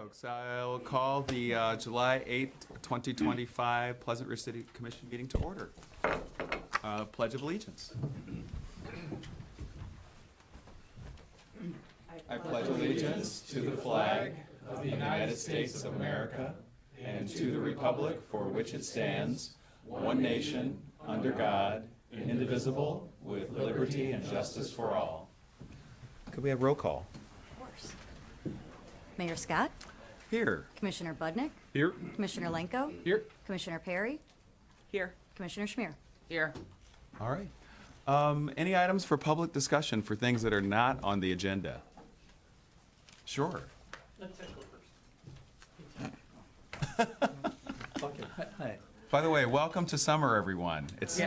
folks. I'll call the July 8th, 2025 Pleasant Ridge City Commission meeting to order. Pledge of Allegiance. I pledge allegiance to the flag of the United States of America and to the republic for which it stands, one nation, under God, indivisible, with liberty and justice for all. Could we have roll call? Of course. Mayor Scott, Here. Commissioner Budnick, Here. Commissioner Lenko, Here. Commissioner Perry, Here. Commissioner Schmier. Here. All right. Any items for public discussion for things that are not on the agenda? Sure. Hi. By the way, welcome to summer, everyone. It's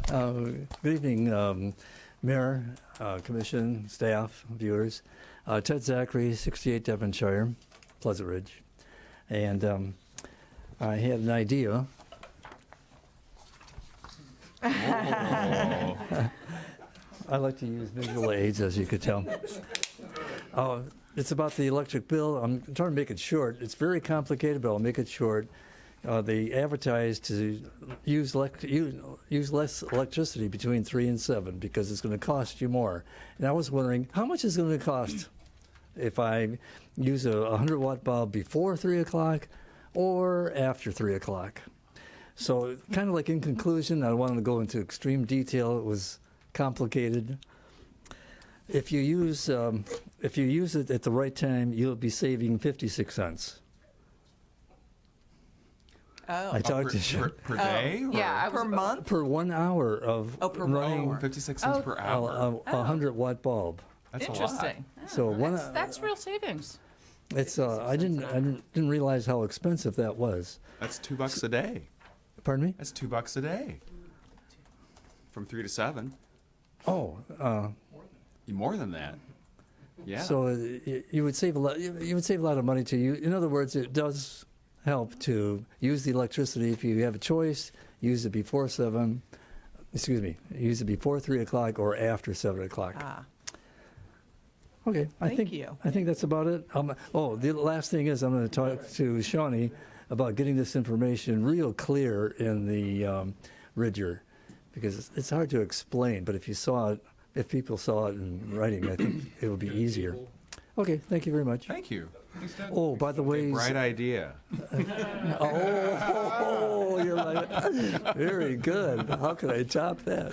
Good evening, Mayor, Commission, staff, viewers. Ted Zachary, 68 Devonshire, Pleasant Ridge. And I had an idea. I like to use visual aids, as you could tell. It's about the electric bill. I'm trying to make it short. It's very complicated, but I'll make it short. They advertise to use less electricity between 3 and 7 because it's going to cost you more. And I was wondering, how much is it going to cost if I use a 100-watt bulb before 3 o'clock or after 3 o'clock? So kind of like in conclusion, I wanted to go into extreme detail. It was complicated. If you use it at the right time, you'll be saving 56 cents. Oh. I talked to per day? Or Yeah, Per month? per 1 hour of per running 56 cents per hour. a 100-watt bulb. That's a lot. Interesting. So That's real savings. it's I didn't realize how expensive that was. That's $2 a day. Pardon me? That's $2 a day. From 3 to 7. Oh, More than that. Yeah. so you would save a lot. You would save a lot of money to you. In other words, it does help to use the electricity if you have a choice. Use it before 7. Excuse me. Use it before 3 o'clock or after 7 o'clock. Ah, Okay, Thank you. I think that's about it. The last thing is I'm going to talk to Shawnee about getting this information real clear in the Ridger, because it's hard to explain. But if people saw it in writing, I think it would be easier. Okay, thank you very much. Thank you. Oh, by the way, Bright idea. you're right. Very good. How could I top that?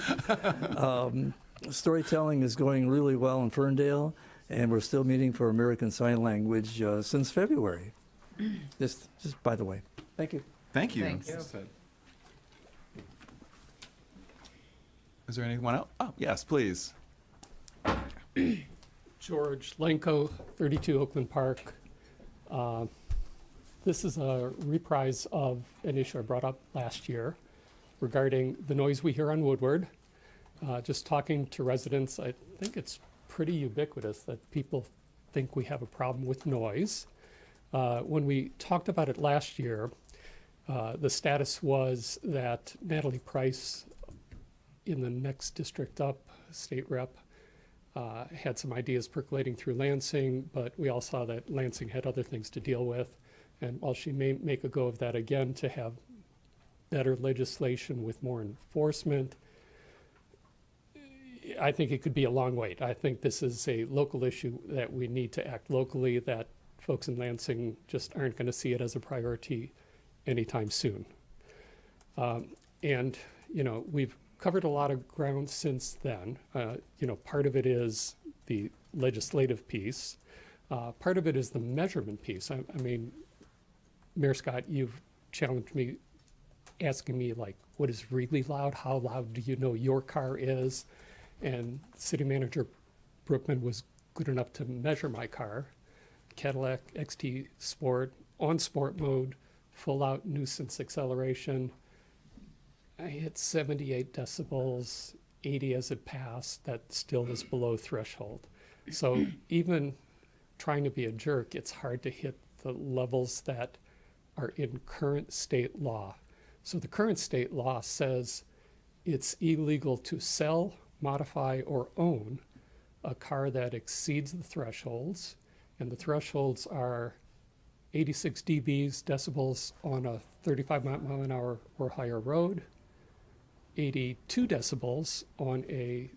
Storytelling is going really well in Ferndale, and we're still meeting for American Sign Language since February. Just by the way. Thank you. Thank you. Thanks. Is there anyone else? Oh, yes, please. George Lenko, 32 Oakland Park. This is a reprise of an issue I brought up last year regarding the noise we hear on Woodward. Just talking to residents, I think it's pretty ubiquitous that people think we have a problem with noise. When we talked about it last year, the status was that Natalie Price in the next district up, state rep, had some ideas percolating through Lansing, but we all saw that Lansing had other things to deal with. And while she may make a go of that again to have better legislation with more enforcement, I think it could be a long wait. I think this is a local issue that we need to act locally, that folks in Lansing just aren't going to see it as a priority anytime soon. And, we've covered a lot of ground since then. Part of it is the legislative piece. Part of it is the measurement piece. I mean, Mayor Scott, you've challenged me, asking me, like, what is really loud? How loud do you know your car is? And City Manager Brookman was good enough to measure my car. Cadillac XT Sport, on sport mode, full out nuisance acceleration. I hit 78 decibels, 80 as it passed. That still is below threshold. So even trying to be a jerk, it's hard to hit the levels that are in current state law. So the current state law says it's illegal to sell, modify, or own a car that exceeds the thresholds And the thresholds are 86 dBs, decibels on a 35 mile an hour or higher road, 82 decibels on a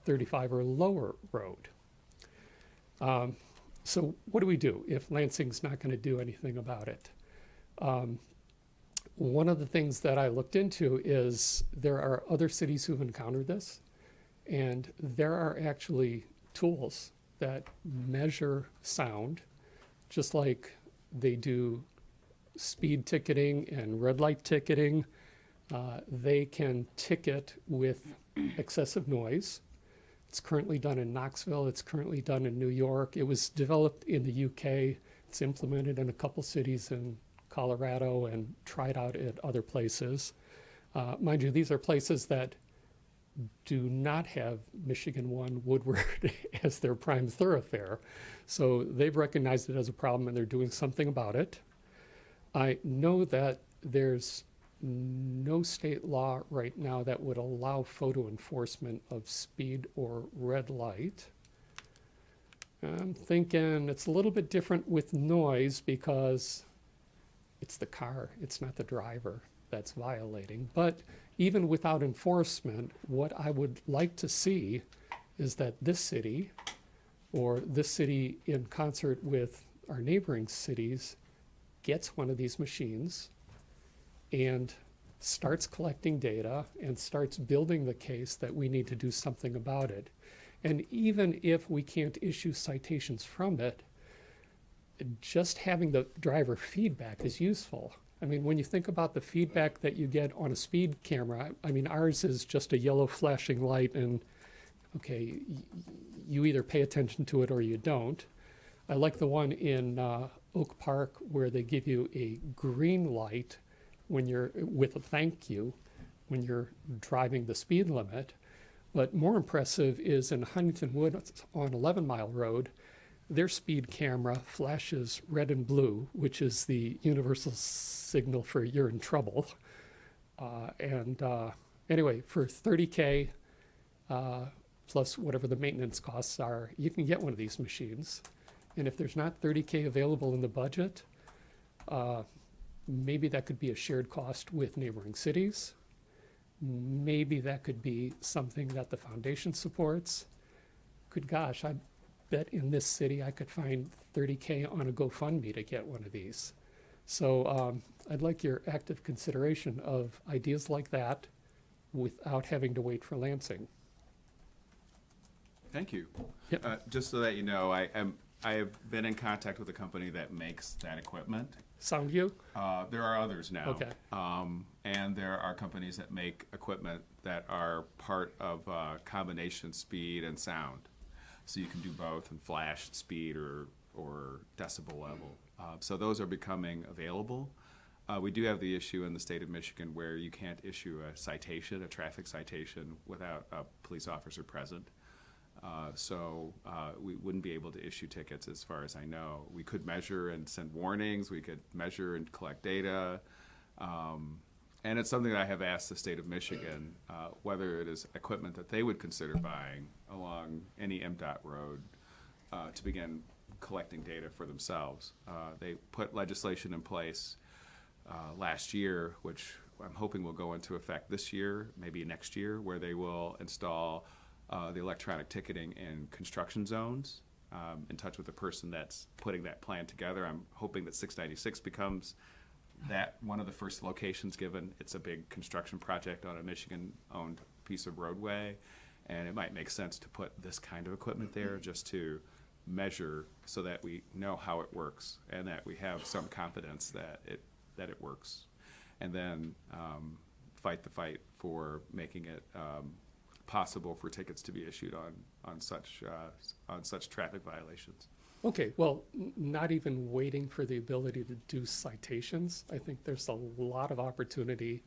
35 or lower road. So what do if Lansing's not going to do anything about it? One of the things that I looked into is there are other cities who've encountered this, and there are actually tools that measure sound, just like they do speed ticketing and red light ticketing. They can ticket with excessive noise. It's currently done in Knoxville. It's currently done in New York. It was developed in the UK. It's implemented in a couple cities in Colorado and tried out at other places. Mind you, these are places that do not have Michigan 1 Woodward as their prime thoroughfare. So they've recognized it as a problem and they're doing something about it. I know that there's no state law right now that would allow photo enforcement of speed or red light. I'm thinking it's a little bit different with noise because it's the car, it's not the driver that's violating. But even without enforcement, what I would like to see is that this city, or this city in concert with our neighboring cities, gets one of these machines and starts collecting data and starts building the case that we need to do something about it. And even if we can't issue citations from it, just having the driver feedback is useful. I mean, when you think about the feedback that you get on a speed camera, I mean, ours is just a yellow flashing light and, okay, you either pay attention to it or you don't. I like the one in Oak Park where they give you a green light when you're with a thank you when you're driving the speed limit. But more impressive is in Huntington Woods on 11 Mile Road, their speed camera flashes red and blue, which is the universal signal for you're in trouble. Anyway, for $30K plus whatever the maintenance costs are, you can get one of these machines. And if there's not $30K available in the budget, maybe that could be a shared cost with neighboring cities. Maybe that could be something that the foundation supports. Good gosh, I bet in this city I could find $30K on a GoFundMe to get one of these. So I'd like your active consideration of ideas like that without having to wait for Lansing. Thank you. Yep. Just so that you know, I have been in contact with a company that makes that equipment. SoundView? There are others now. Okay. And there are companies that make equipment that are part of combination speed and sound. So you can do both in flash speed or decibel level. So those are becoming available. We do have the issue in the state of Michigan where you can't issue a citation, a traffic citation, without a police officer present. So we wouldn't be able to issue tickets as far as I know. We could measure and send warnings. We could measure and collect data. And it's something that I have asked the state of Michigan whether it is equipment that they would consider buying along any MDOT road to begin collecting data for themselves. They put legislation in place last year, which I'm hoping will go into effect this year, maybe next year, where they will install the electronic ticketing in construction zones, in touch with the person that's putting that plan together. I'm hoping that 696 becomes that one of the first locations, given it's a big construction project on a Michigan-owned piece of roadway, and it might make sense to put this kind of equipment there just to measure so that we know how it works and that we have some confidence that it works, and then fight the fight for making it possible for tickets to be issued on such traffic violations. Okay, well, not even waiting for the ability to do citations. I think there's a lot of opportunity,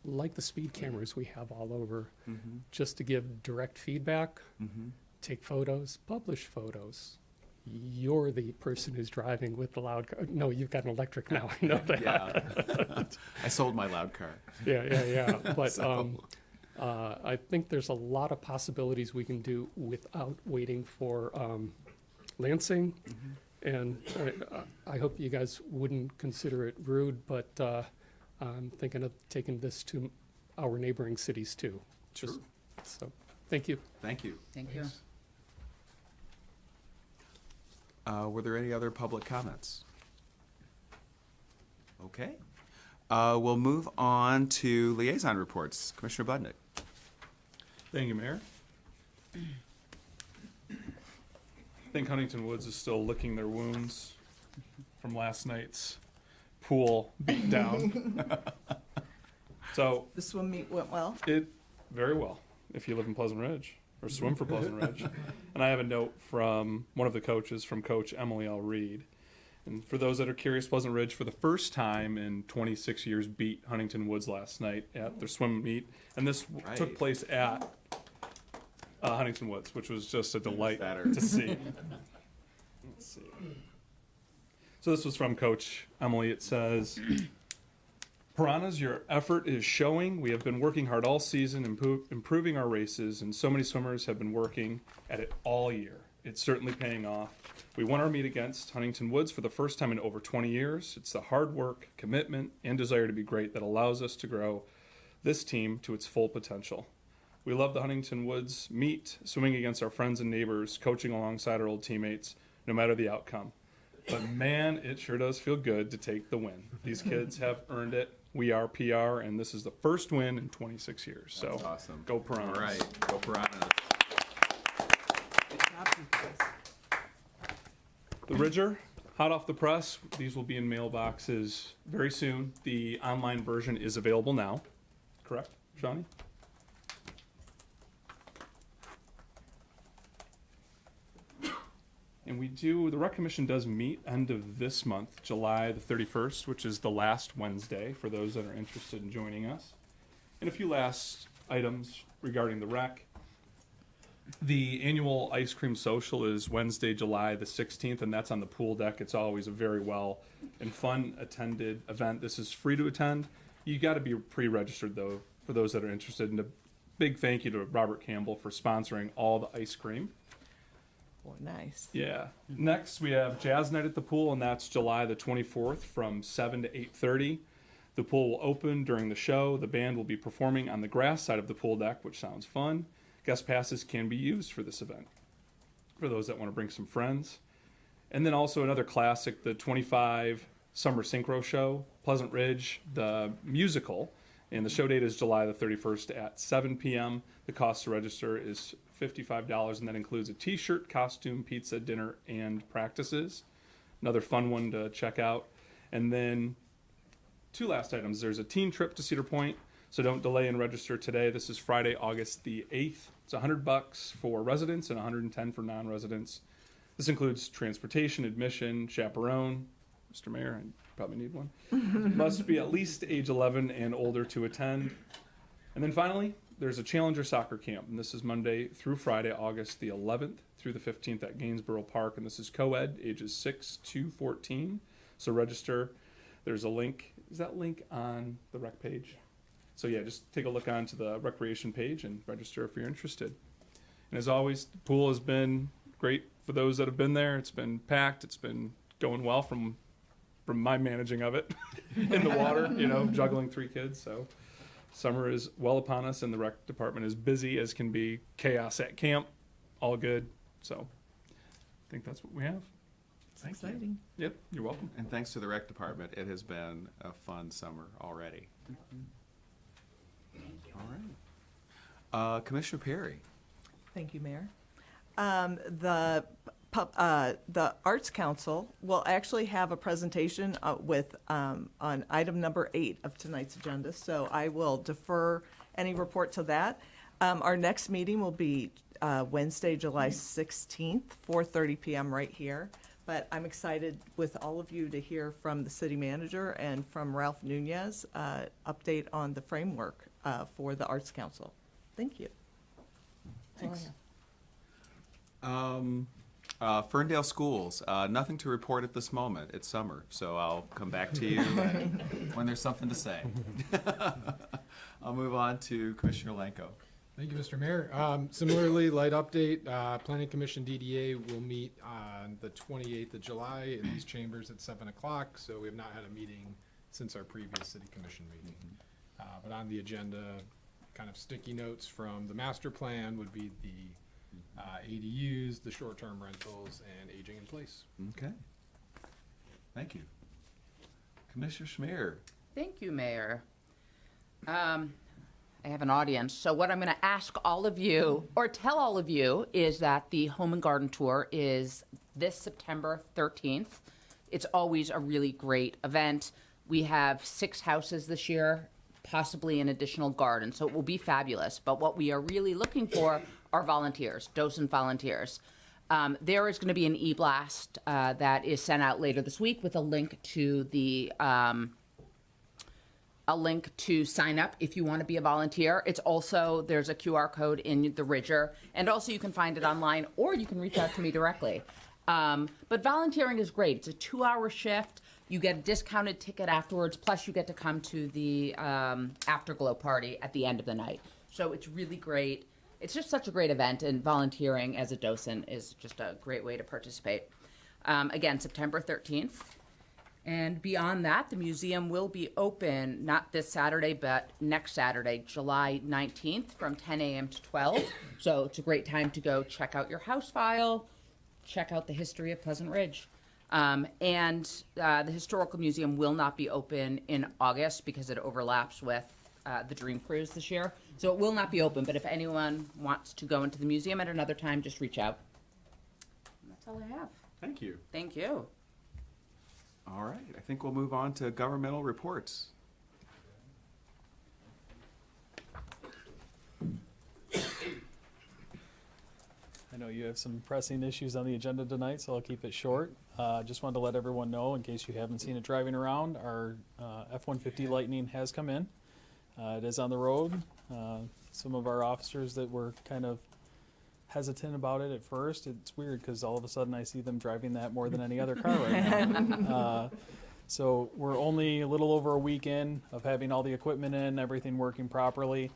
like the speed cameras we have all over, just to give direct feedback, take photos, publish photos. You're the person who's driving with the loud car. No, you've got an electric now, I know that. Yeah. I sold my loud car. Yeah. But I think there's a lot of possibilities we can do without waiting for Lansing. And I hope you guys wouldn't consider it rude, but I'm thinking of taking this to our neighboring cities too. Sure. So, thank you. Thank you. Thank you. Were there any other public comments? Okay. We'll move on to liaison reports. Commissioner Budnick. Thank you, Mayor. I think Huntington Woods is still licking their wounds from last night's pool beatdown. So The swim meet went well. it very well if you live in Pleasant Ridge or swim for Pleasant Ridge. And I have a note from one of the coaches, from Coach Emily L. Reed. And for those that are curious, Pleasant Ridge, for the first time in 26 years, beat Huntington Woods last night at their swim meet. And this took Right. place at Huntington Woods, which was just a delight better. to see. Let's see. So this was from Coach Emily. It says, Piranhas, your effort is showing. We have been working hard all season, improving our races, and so many swimmers have been working at it all year. It's certainly paying off. We won our meet against Huntington Woods for the first time in over 20 years. It's the hard work, commitment, and desire to be great that allows us to grow this team to its full potential. We love the Huntington Woods meet, swimming against our friends and neighbors, coaching alongside our old teammates, no matter the outcome. But man, it sure does feel good to take the win. These kids have earned it. We are PR, and this is the first win in 26 years. So That's awesome. go Piranhas. All right. Go Piranhas. Good job, you guys. The Ridger, hot off the press. These will be in mailboxes very soon. The online version is available now. Correct, Shawnee? And the Rec Commission does meet end of this month, July the 31st, which is the last Wednesday for those that are interested in joining us. And a few last items regarding the Rec. The annual ice cream social is Wednesday, July the 16th, and that's on the pool deck. It's always a very well and fun attended event. This is free to attend. You got to be pre-registered though for those that are interested. And a big thank you to Robert Campbell for sponsoring all the ice cream. Oh, nice. Yeah. Next, we have Jazz Night at the Pool, and that's July the 24th from 7 to 8:30. The pool will open during the show. The band will be performing on the grass side of the pool deck, which sounds fun. Guest passes can be used for this event for those that want to bring some friends. And then also another classic, the 25 Summer Synchro Show, Pleasant Ridge, the musical. And the show date is July the 31st at 7 p.m. The cost to register is $55, and that includes a t-shirt, costume, pizza, dinner, and practices. Another fun one to check out. And then two last items. There's a teen trip to Cedar Point, so don't delay and register today. This is Friday, August the 8th. It's $100 for residents and $110 for non-residents. This includes transportation, admission, chaperone. Mr. Mayor, I probably need one. Must be at least age 11 and older to attend. And then finally, there's a Challenger soccer camp, and this is Monday through Friday, August the 11th through the 15th at Gainsborough Park, and this is co-ed, ages 6 to 14. So register. There's a link. Is that link on the rec page? So yeah, just take a look onto the recreation page and register if you're interested. And as always, the pool has been great for those that have been there. It's been packed. It's been going well from my managing of it in the water, juggling 3 kids. So summer is well upon us, and the rec department is busy as can be. Chaos at camp, all good. So I think that's what we have. It's exciting. Yep, you're welcome. And thanks to the rec department, it has been a fun summer already. All right. Commissioner Perry. Thank you, Mayor. The Arts Council will actually have a presentation on item number 8 of tonight's agenda, so I will defer any report to that. Our next meeting will be Wednesday, July 16th, 4:30 p.m. right here. But I'm excited with all of you to hear from the city manager and from Ralph Nunez, update on the framework for the Arts Council. Thank you. Thanks. Ferndale Schools, nothing to report at this moment. It's summer, so I'll come back to you when there's something to say. I'll move on to Commissioner Lanko. Thank you, Mr. Mayor. Similarly, light update, Planning Commission DDA will meet on the 28th of July in these chambers at 7 o'clock. So we have not had a meeting since our previous city commission meeting. But on the agenda, kind of sticky notes from the master plan would be the ADUs, the short-term rentals, and aging in place. Okay. Thank you. Commissioner Schmier. Thank you, Mayor. I have an audience, so what I'm going to ask all of you, or tell all of you, is that the Home and Garden Tour is this September 13th. It's always a really great event. We have 6 houses this year, possibly an additional garden, so it will be fabulous. But what we are really looking for are volunteers, docent volunteers. There is going to be an e-blast that is sent out later this week with a link to the sign up if you want to be a volunteer. It's also, there's a QR code in the Ridger, and also you can find it online, or you can reach out to me directly. But volunteering is great. It's a 2-hour shift. You get a discounted ticket afterwards, plus you get to come to the afterglow party at the end of the night. So it's really great. It's just such a great event, and volunteering as a docent is just a great way to participate. Again, September 13th. And beyond that, the museum will be open not this Saturday, but next Saturday, July 19th from 10 a.m. to 12. So it's a great time to go check out your house file, check out the history of Pleasant Ridge. And the Historical Museum will not be open in August because it overlaps with the Dream Cruise this year. So it will not be open, but if anyone wants to go into the museum at another time, just reach out. And that's all I have. Thank you. Thank you. All right, I think we'll move on to governmental reports. I know you have some pressing issues on the agenda tonight, so I'll keep it short. Just wanted to let everyone know, in case you haven't seen it driving around, our F-150 Lightning has come in. It is on the road. Some of our officers that were kind of hesitant about it at first. It's weird because all of a sudden I see them driving that more than any other car right now. So we're only a little over a week in of having all the equipment in, everything working properly,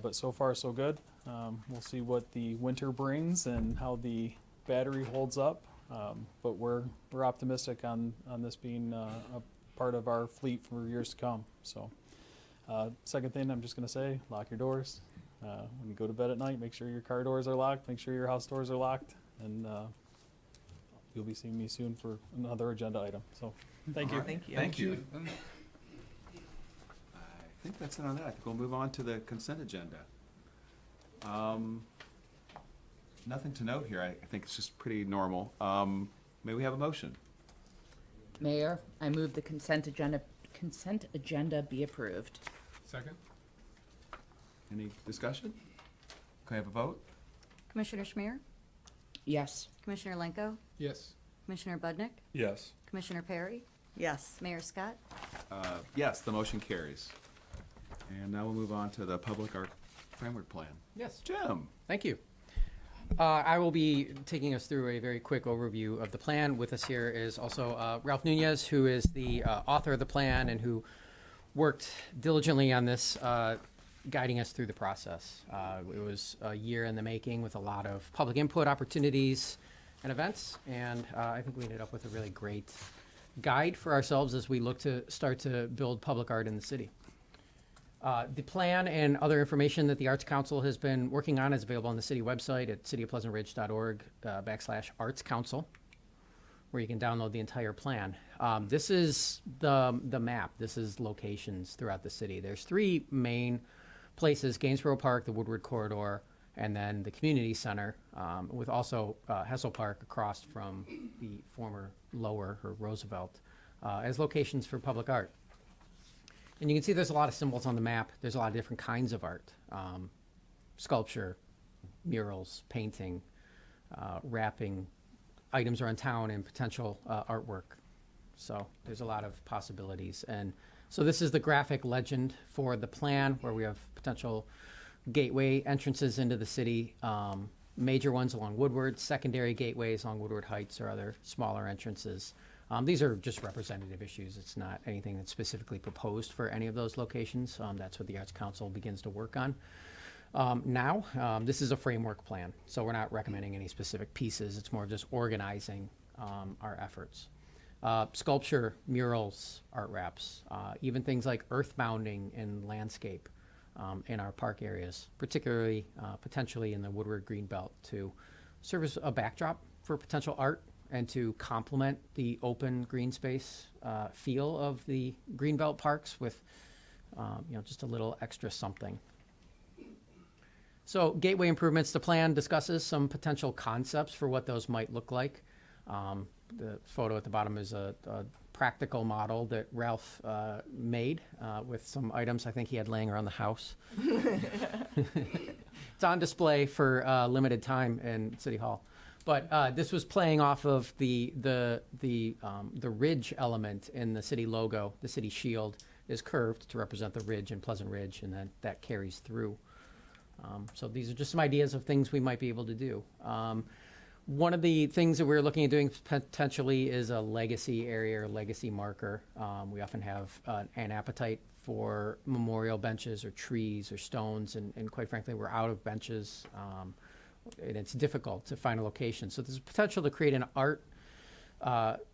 but so far so good. We'll see what the winter brings and how the battery holds up, but we're optimistic on this being a part of our fleet for years to come. So second thing I'm just going to say, lock your doors. When you go to bed at night, make sure your car doors are locked, make sure your house doors are locked, and you'll be seeing me soon for another agenda item. So, thank you. Thank you. Thank you. I think that's it on that. I think we'll move on to the consent agenda. Nothing to note here. I think it's just pretty normal. May we have a motion? Mayor, I move the consent agenda be approved. Second? Any discussion? Can I have a vote? Commissioner Schmier, Yes. Commissioner Lenko, Yes. Commissioner Budnick, Yes. Commissioner Perry, Yes. Mayor Scott. Yes, the motion carries. And now we'll move on to the Public Art Framework Plan. Yes, Jim? thank you. I will be taking us through a very quick overview of the plan. With us here is also Ralph Nunez, who is the author of the plan and who worked diligently on this, guiding us through the process. It was a year in the making with a lot of public input opportunities and events, and I think we ended up with a really great guide for ourselves as we look to start to build public art in the city. The plan and other information that the Arts Council has been working on is available on the city website at cityofpleasantridge.org/Arts Council, where you can download the entire plan. This is the map. This is locations throughout the city. There's 3 main places: Gainsborough Park, the Woodward Corridor, and then the Community Center, with also Hessel Park across from the former Lower or Roosevelt, as locations for public art. And you can see there's a lot of symbols on the map. There's a lot of different kinds of art: sculpture, murals, painting, wrapping items around town, and potential artwork. So there's a lot of possibilities. And so this is the graphic legend for the plan, where we have potential gateway entrances into the city, major ones along Woodward, secondary gateways along Woodward Heights, or other smaller entrances. These are just representative issues. It's not anything that's specifically proposed for any of those locations. That's what the Arts Council begins to work on. This is a framework plan, so we're not recommending any specific pieces. It's more just organizing our efforts. Sculpture, murals, art wraps, even things like earth mounding and landscape in our park areas, particularly potentially in the Woodward Greenbelt, to serve as a backdrop for potential art and to complement the open green space feel of the Greenbelt parks with just a little extra something. So gateway improvements, the plan discusses some potential concepts for what those might look like. The photo at the bottom is a practical model that Ralph made with some items I think he had laying around the house. It's on display for limited time in City Hall. But this was playing off of the ridge element in the city logo. The city shield is curved to represent the ridge in Pleasant Ridge, and then that carries through. So these are just some ideas of things we might be able to do. One of the things that we're looking at doing potentially is a legacy area or legacy marker. We often have an appetite for memorial benches or trees or stones, and quite frankly, we're out of benches, and it's difficult to find a location. So there's potential to create an art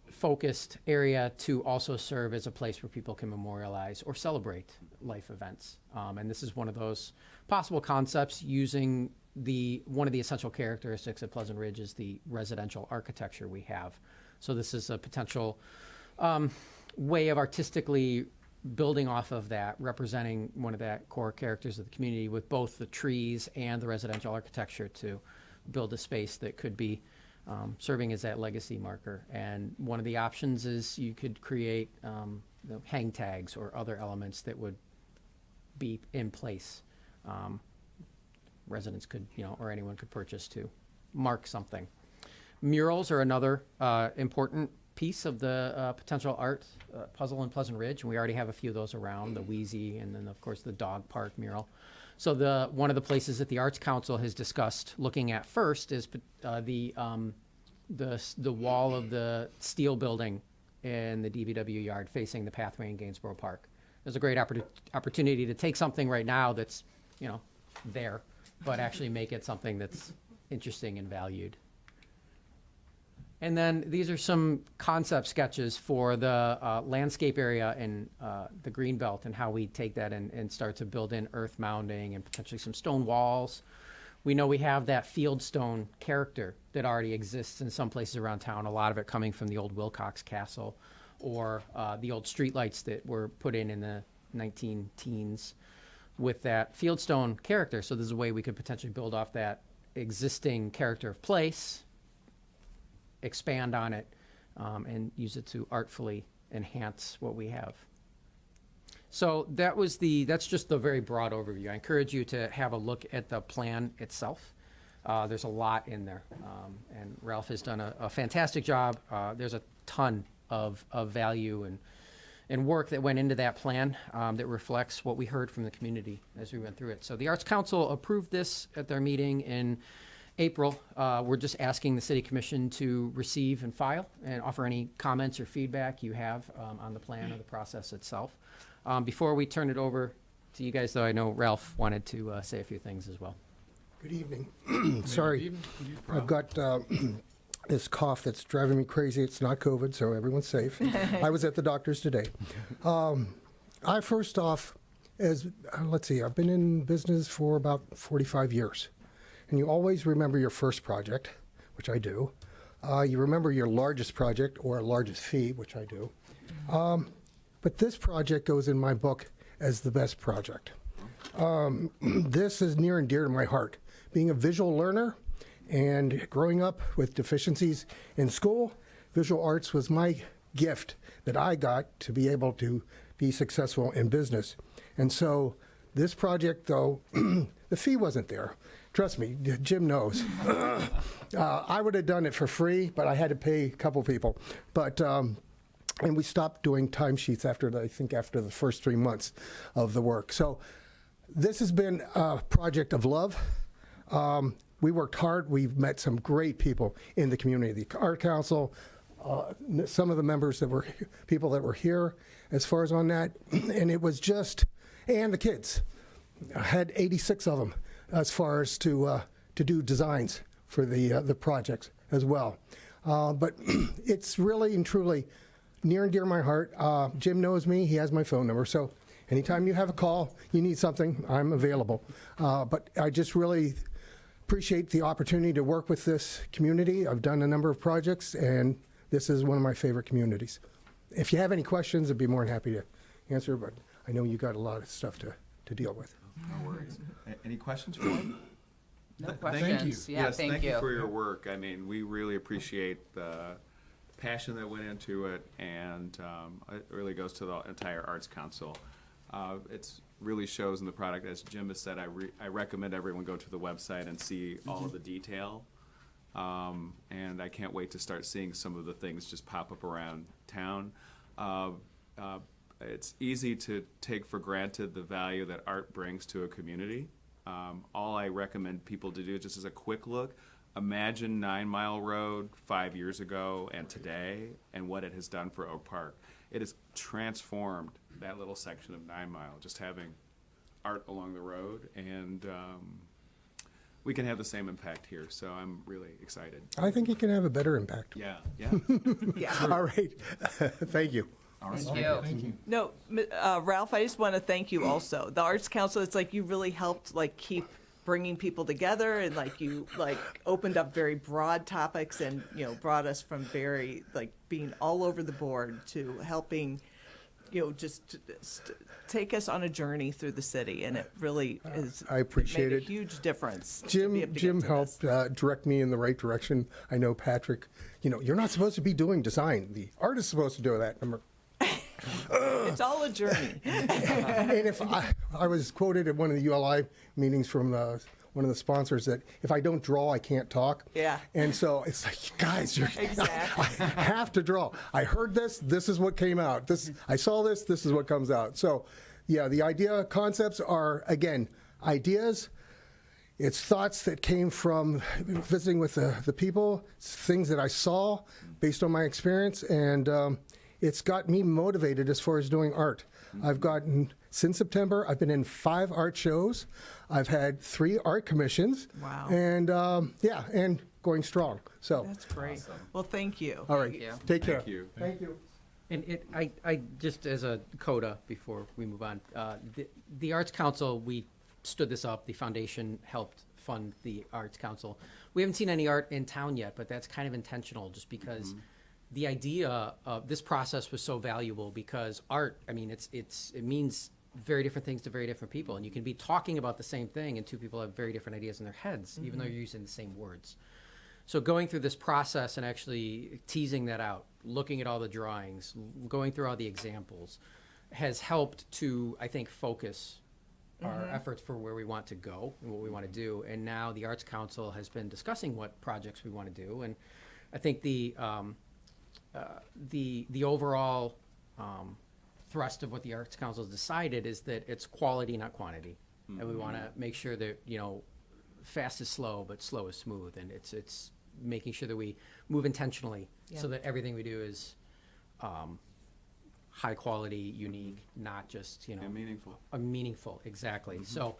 focused area to also serve as a place where people can memorialize or celebrate life events. And this is one of those possible concepts using one of the essential characteristics of Pleasant Ridge is the residential architecture we have. So this is a potential way of artistically building off of that, representing one of the core characters of the community with both the trees and the residential architecture to build a space that could be serving as that legacy marker. And one of the options is you could create hang tags or other elements that would be in place. Residents could, or anyone could purchase to mark something. Murals are another important piece of the potential art puzzle in Pleasant Ridge, and we already have a few of those around, the Wheezy, and then of course the dog park mural. So one of the places that the Arts Council has discussed looking at first is the wall of the steel building in the DVW yard facing the pathway in Gainsborough Park. There's a great opportunity to take something right now that's, there, but actually make it something that's interesting and valued. And then these are some concept sketches for the landscape area in the Greenbelt and how we take that and start to build in earth mounding and potentially some stone walls. We know we have that fieldstone character that already exists in some places around town, a lot of it coming from the old Wilcox Castle or the old streetlights that were put in the 19-teens with that fieldstone character. So there's a way we could potentially build off that existing character of place, expand on it, and use it to artfully enhance what we have. So that's just the very broad overview. I encourage you to have a look at the plan itself. There's a lot in there, and Ralph has done a fantastic job. There's a ton of value and work that went into that plan that reflects what we heard from the community as we went through it. So the Arts Council approved this at their meeting in April. We're just asking the City Commission to receive and file and offer any comments or feedback you have on the plan or the process itself. Before we turn it over to you guys, though, I know Ralph wanted to say a few things as well. Good evening. Sorry, I've got this cough that's driving me crazy. It's not COVID, so everyone's safe. I was at the doctor's today. I first off, I've been in business for about 45 years. And you always remember your first project, which I do. You remember your largest project or largest fee, which I do. But this project goes in my book as the best project. This is near and dear to my heart. Being a visual learner and growing up with deficiencies in school, visual arts was my gift that I got to be able to be successful in business. And so this project, though, the fee wasn't there. Trust me, Jim knows. I would have done it for free, but I had to pay a couple people. But and we stopped doing timesheets after the first 3 months of the work. So this has been a project of love. We worked hard. We've met some great people in the community, the Art Council, some of the members people that were here as far as on that. And it was and the kids. I had 86 of them. as far as to do designs for the projects as well. But it's really and truly near and dear to my heart. Jim knows me. He has my phone number. So anytime you have a call, you need something, I'm available. But I just really appreciate the opportunity to work with this community. I've done a number of projects, and this is one of my favorite communities. If you have any questions, I'd be more than happy to answer, but I know you got a lot of stuff to deal with. No worries. Any questions for him? No Thank questions. you. Yeah, Yes, thank you. for your work. I mean, we really appreciate the passion that went into it, and it really goes to the entire Arts Council. It's really shows in the product. As Jim has said, I recommend everyone go to the website and see all of the detail. And I can't wait to start seeing some of the things just pop up around town. It's easy to take for granted the value that art brings to a community. All I recommend people to do, just as a quick look, imagine 9 Mile Road 5 years ago and today, and what it has done for Oak Park. It has transformed that little section of 9 Mile, just having art along the road, and we can have the same impact here, so I'm really excited. I think it can have a better impact. Yeah, yeah. Yeah. All right. Thank you. Thank you. Thank you. No, Ralph, I just want to thank you also. The Arts Council, it's like you really helped like keep bringing people together, and like you like opened up very broad topics, and brought us from very like being all over the board to helping just take us on a journey through the city, and it really is. I appreciate made it. a huge difference. to be able to Jim get to this. helped direct me in the right direction. I know Patrick, you're not supposed to be doing design. The artist is supposed to do that. It's all a journey. And if I was quoted at one of the ULI meetings from one of the sponsors that if I don't draw, I can't talk. Yeah. And so it's like, guys, Exactly. I have to draw. I heard this. This is what came out. I saw this. This is what comes out. So, yeah, the idea concepts are, again, ideas. It's thoughts that came from visiting with the people. It's things that I saw based on my experience, and it's got me motivated as far as doing art. I've gotten, since September, I've been in 5 art shows. I've had 3 art commissions. Wow. And and going strong. So, That's great. Well, thank you. all right, Thank you. take care. Thank you. Thank you. And I just as a coda before we move on, the Arts Council, we stood this up. The foundation helped fund the Arts Council. We haven't seen any art in town yet, but that's kind of intentional, just because the idea of this process was so valuable. Because art, I mean, it means very different things to very different people, and you can be talking about the same thing, and 2 people have very different ideas in their heads, even though you're using the same words. So going through this process and actually teasing that out, looking at all the drawings, going through all the examples, has helped to, I think, focus our efforts for where we want to go and what we want to do. And now the Arts Council has been discussing what projects we want to do. And I think the overall thrust of what the Arts Council has decided is that it's quality, not quantity. And we want to make sure that, fast is slow, but slow is smooth. And it's making sure that we move intentionally so that everything we do is high quality, unique, not just, And meaningful. meaningful. Exactly. So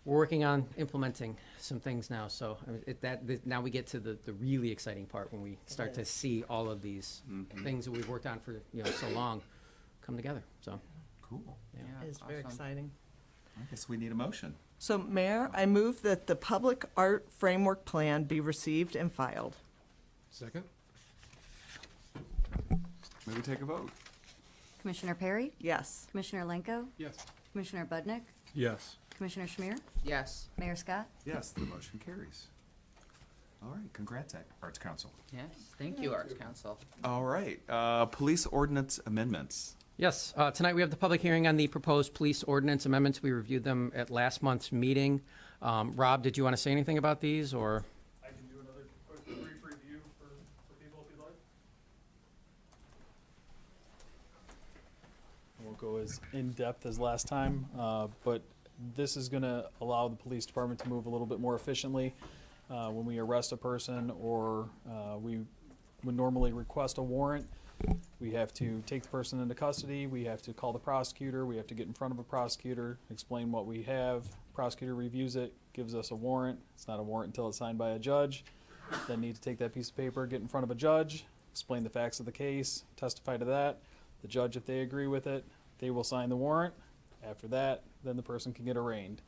we're working on implementing some things now. So I mean, now we get to the really exciting part when we start to see all of these things that we've worked on for so long come together. So Cool. It's very exciting. I guess we need a motion. So, Mayor, I move that the Public Art Framework Plan be received and filed. Second? Maybe take a vote. Commissioner Perry? Yes. Commissioner Lenko? Yes. Commissioner Budnick? Yes. Commissioner Schmier? Yes. Mayor Scott? Yes, the motion carries. All right, congrats, Arts Council. Yes. Thank you, Arts Council. All right, police ordinance amendments. yes, tonight we have the public hearing on the proposed police ordinance amendments. We reviewed them at last month's meeting. Rob, did you want to say anything about these, or? I can do another quick brief review for people if you'd like. Won't go as in-depth as last time, but this is gonna allow the police department to move a little bit more efficiently. When we arrest a person, or we would normally request a warrant, we We have to take the person into custody, we have to call the prosecutor, we have to get in front of a prosecutor, explain what we have. Prosecutor reviews it, gives us a warrant. It's not a warrant until it's signed by a judge. Then need to take that piece of paper, get in front of a judge, explain the facts of the case, testify to that. The judge, if they agree with it, they will sign the warrant. After that, then the person can get arraigned.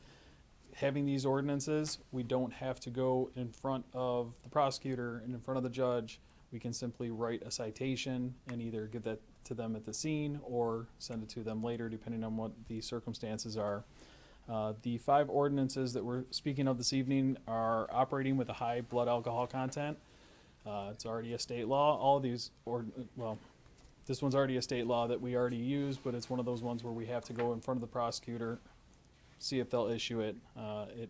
Having these ordinances, we don't have to go in front of the prosecutor and in front of the judge. We can simply write a citation and either give that to them at the scene or send it to them later, depending on what the circumstances are. The 5 ordinances that we're speaking of this evening are operating with a high blood alcohol content. It's already a state law. All of these, this one's already a state law that we already use, but it's one of those ones where we have to go in front of the prosecutor, see if they'll issue it. It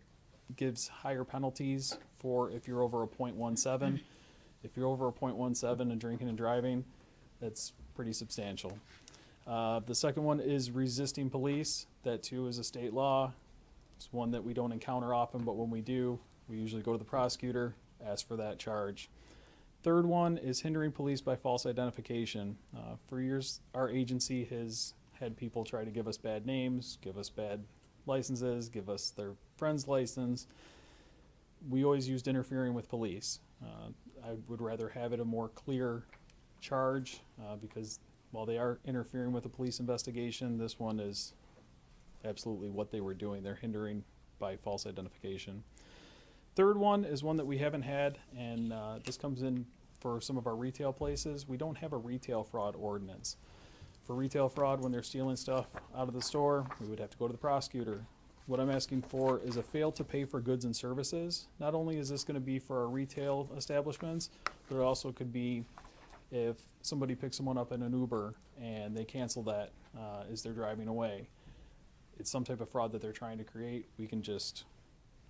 gives higher penalties for if you're over a .17. If you're over a .17 and drinking and driving, that's pretty substantial. The second one is resisting police. That too is a state law. It's one that we don't encounter often, but when we do, we usually go to the prosecutor, ask for that charge. Third one is hindering police by false identification. For years, our agency has had people try to give us bad names, give us bad licenses, give us their friend's license. We always used interfering with police. I would rather have it a more clear charge because while they are interfering with a police investigation, this one is absolutely what they were doing. They're hindering by false identification. Third one is one that we haven't had, and this comes in for some of our retail places. We don't have a retail fraud ordinance. For retail fraud, when they're stealing stuff out of the store, we would have to go to the prosecutor. What I'm asking for is a fail to pay for goods and services. Not only is this going to be for our retail establishments, but it also could be if somebody picks someone up in an Uber and they cancel that as they're driving away. It's some type of fraud that they're trying to create. We can just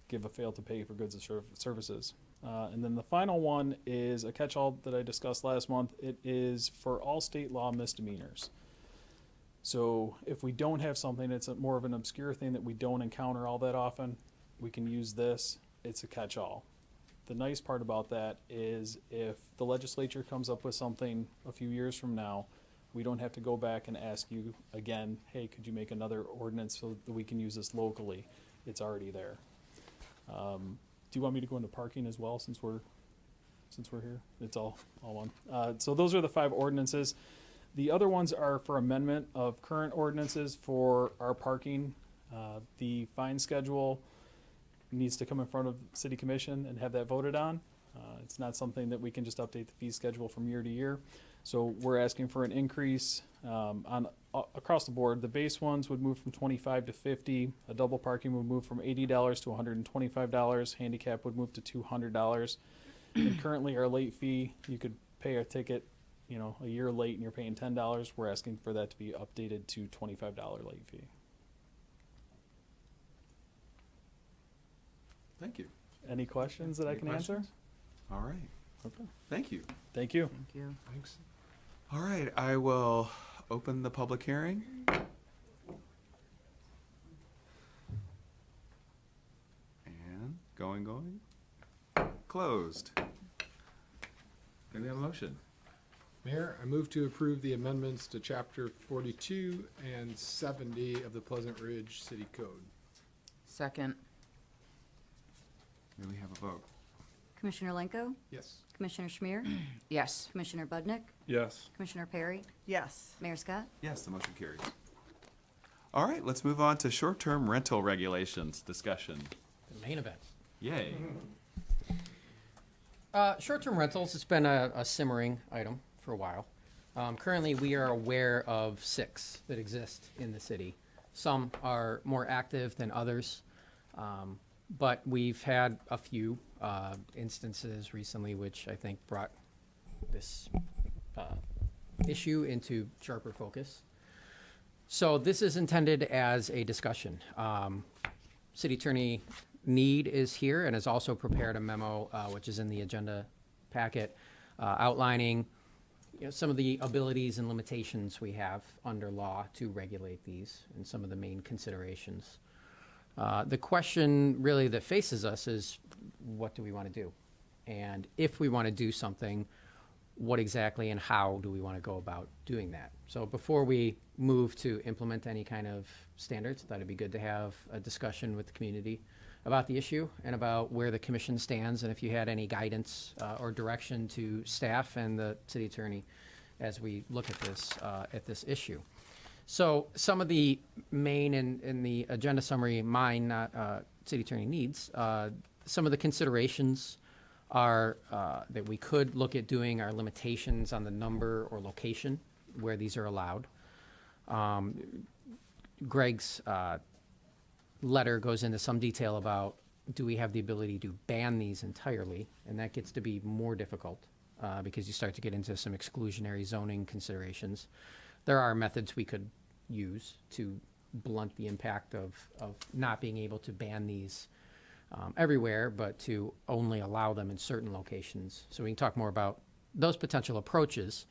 give a fail to pay for goods and services. And then the final one is a catch-all that I discussed last month. It is for all state law misdemeanors. So if we don't have something that's more of an obscure thing that we don't encounter all that often, we can use this. It's a catch-all. The nice part about that is if the legislature comes up with something a few years from now, we don't have to go back and ask you again, hey, could you make another ordinance so that we can use this locally? It's already there. Do you want me to go into parking as well since we're here? It's all one. So those are the 5 ordinances. The other ones are for amendment of current ordinances for our parking. The fine schedule needs to come in front of City Commission and have that voted on. It's not something that we can just update the fee schedule from year to year. So we're asking for an increase across the board. The base ones would move from $25 to $50. A double parking would move from $80 to $125. Handicap would move to $200. And currently our late fee, you could pay a ticket, a year late and you're paying $10. We're asking for that to be updated to $25 late fee. Thank you. Any questions that I Any can answer? questions? All right. Okay. Thank you. Thank you. Thank you. Thanks. All right, I will open the public hearing. And going. Closed. Can we have a motion? Mayor, I move to approve the amendments to Chapter 42 and 70 of the Pleasant Ridge City Code. Second. May we have a vote? Commissioner Lenko, Yes. Commissioner Schmier, Yes. Commissioner Budnick, Yes. Commissioner Perry, Yes. Mayor Scott. Yes, the motion carries. All right, let's move on to short-term rental regulations discussion. The main event. Yay. Short-term rentals, it's been a simmering item for a while. Currently, we are aware of 6 that exist in the city. Some are more active than others, but we've had a few instances recently which I think brought this issue into sharper focus. So this is intended as a discussion. City Attorney Need is here and has also prepared a memo, which is in the agenda packet, outlining some of the abilities and limitations we have under law to regulate these and some of the main considerations. The question really that faces us is, what do we want to do? And if we want to do something, what exactly and how do we want to go about doing that. So before we move to implement any kind of standards, I thought it'd be good to have a discussion with the community about the issue and about where the commission stands, and if you had any guidance or direction to staff and the city attorney as we look at this issue. So some of the main in the agenda summary, mine, not city attorney needs, some of the considerations are that we could look at doing our limitations on the number or location where these are allowed. Greg's letter goes into some detail about, do we have the ability to ban these entirely? And that gets to be more difficult because you start to get into some exclusionary zoning considerations. There are methods we could use to blunt the impact of not being able to ban these everywhere, but to only allow them in certain locations. So we can talk more about those potential approaches.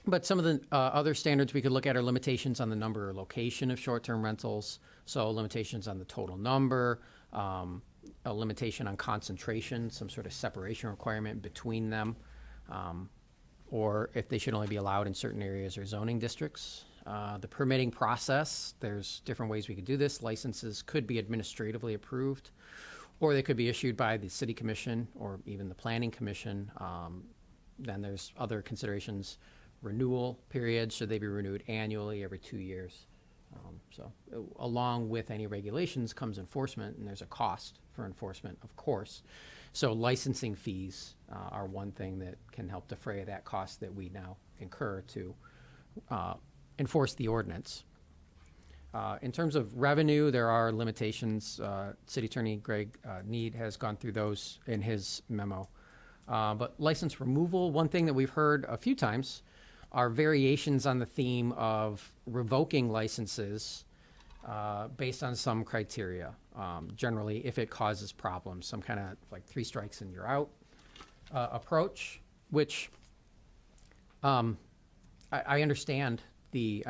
But some of the other standards we could look at are limitations on the number or location of short-term rentals. So limitations on the total number, a limitation on concentration, some sort of separation requirement between them, or if they should only be allowed in certain areas or zoning districts. The permitting process, there's different ways we could do this. Licenses could be administratively approved, or they could be issued by the city commission or even the planning commission. Then there's other considerations. Renewal periods, should they be renewed annually, every 2 years? So along with any regulations comes enforcement, and there's a cost for enforcement, of course. So licensing fees are one thing that can help defray that cost that we now incur to enforce the ordinance. In terms of revenue, there are limitations. City Attorney Greg Need has gone through those in his memo. But license removal, one thing that we've heard a few times are variations on the theme of revoking licenses based on some criteria. Generally, if it causes problems, some kind of like 3 strikes and you're out approach, which I understand the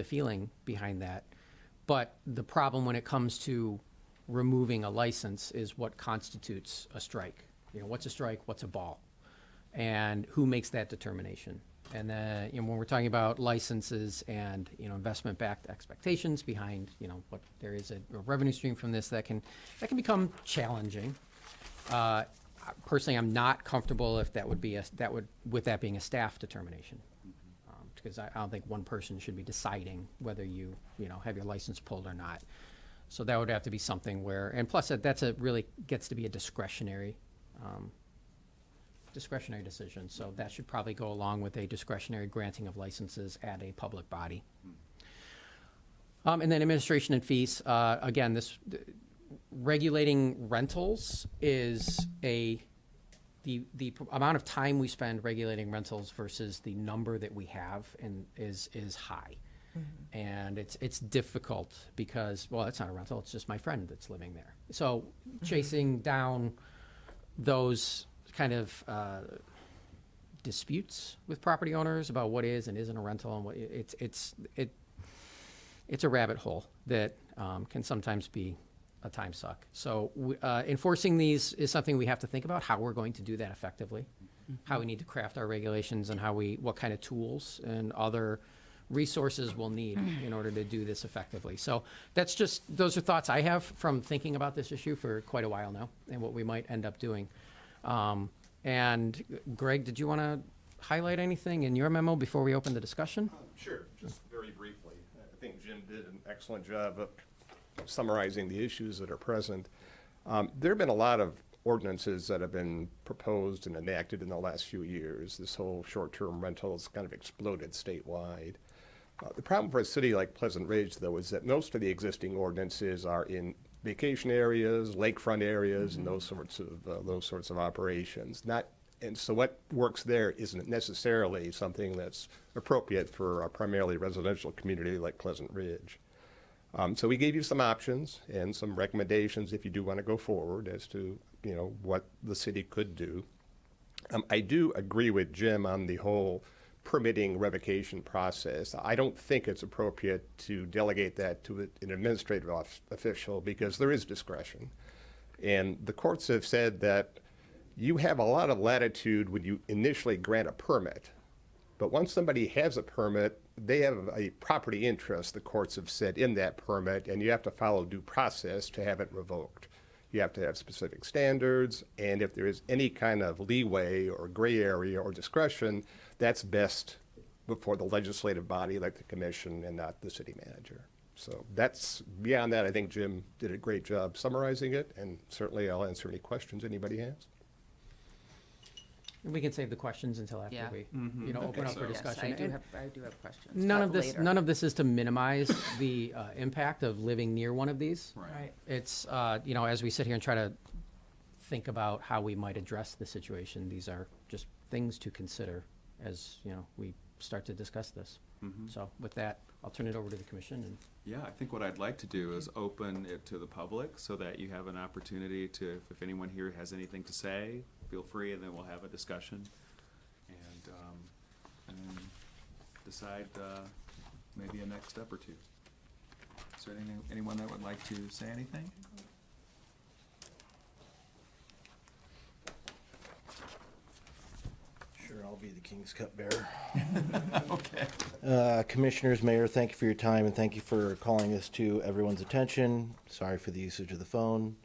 feeling behind that, but the problem when it comes to removing a license is what constitutes a strike. You know, what's a strike? What's a ball? And who makes that determination? And then, you know, when we're talking about licenses and, you know, investment-backed expectations behind, you know, what there is a revenue stream from this, that can become challenging. Personally, I'm not comfortable if that would be with that being a staff determination, because I don't think one person should be deciding whether you have your license pulled or not. So that would have to be something where, and plus that's really gets to be a discretionary decision. So that should probably go along with a discretionary granting of licenses at a public body. And then administration and fees. Again, regulating rentals is the amount of time we spend regulating rentals versus the number that we have is high. Mm-hmm. And it's difficult because, well, it's not a rental, it's just my friend that's living there. So chasing down those kind of disputes with property owners about what is and isn't a rental, and what it's a rabbit hole that can sometimes be a time suck. So enforcing these is something we have to think about, how we're going to do that effectively, how we need to craft our regulations, and what kind of tools and other resources we'll need in order to do this effectively. So those are thoughts I have from thinking about this issue for quite a while now, and what we might end up doing. And Greg, did you want to highlight anything in your memo before we open the discussion? Sure, just very briefly. I think Jim did an excellent job of summarizing the issues that are present. There have been a lot of ordinances that have been proposed and enacted in the last few years. This whole short-term rental has kind of exploded statewide. The problem for a city like Pleasant Ridge, though, is that most of the existing ordinances are in vacation areas, lakefront areas, and those sorts of operations. And so what works there isn't necessarily something that's appropriate for a primarily residential community like Pleasant Ridge. So we gave you some options and some recommendations if you do want to go forward as to what the city could do. I do agree with Jim on the whole permitting revocation process. I don't think it's appropriate to delegate that to an administrative official because there is discretion. And the courts have said that you have a lot of latitude when you initially grant a permit. But once somebody has a permit, they have a property interest, the courts have said, in that permit, and you have to follow due process to have it revoked. You have to have specific standards, and if there is any kind of leeway or gray area or discretion, that's best before the legislative body like the commission and not the city manager. So that's, beyond that, I think Jim did a great job summarizing it, and certainly I'll answer any questions anybody has. We can save the questions until after Yeah. we, open up for Yes, discussion. And I do have questions. None but of this, later. none of this is to minimize the impact of living near one of these. Right. It's, as we sit here and try to think about how we might address the situation, these are just things to consider as, we start to discuss this. So with that, I'll turn it over to the commission and. Yeah, I think what I'd like to do is open it to the public so that you have an opportunity to, if anyone here has anything to say, feel free, and then we'll have a discussion and then decide maybe a next step or two. Is there anyone that would like to say anything? Sure, I'll be the King's Cup bearer. Okay. Commissioners, Mayor, thank you for your time and thank you for calling this to everyone's attention. Sorry for the usage of the phone.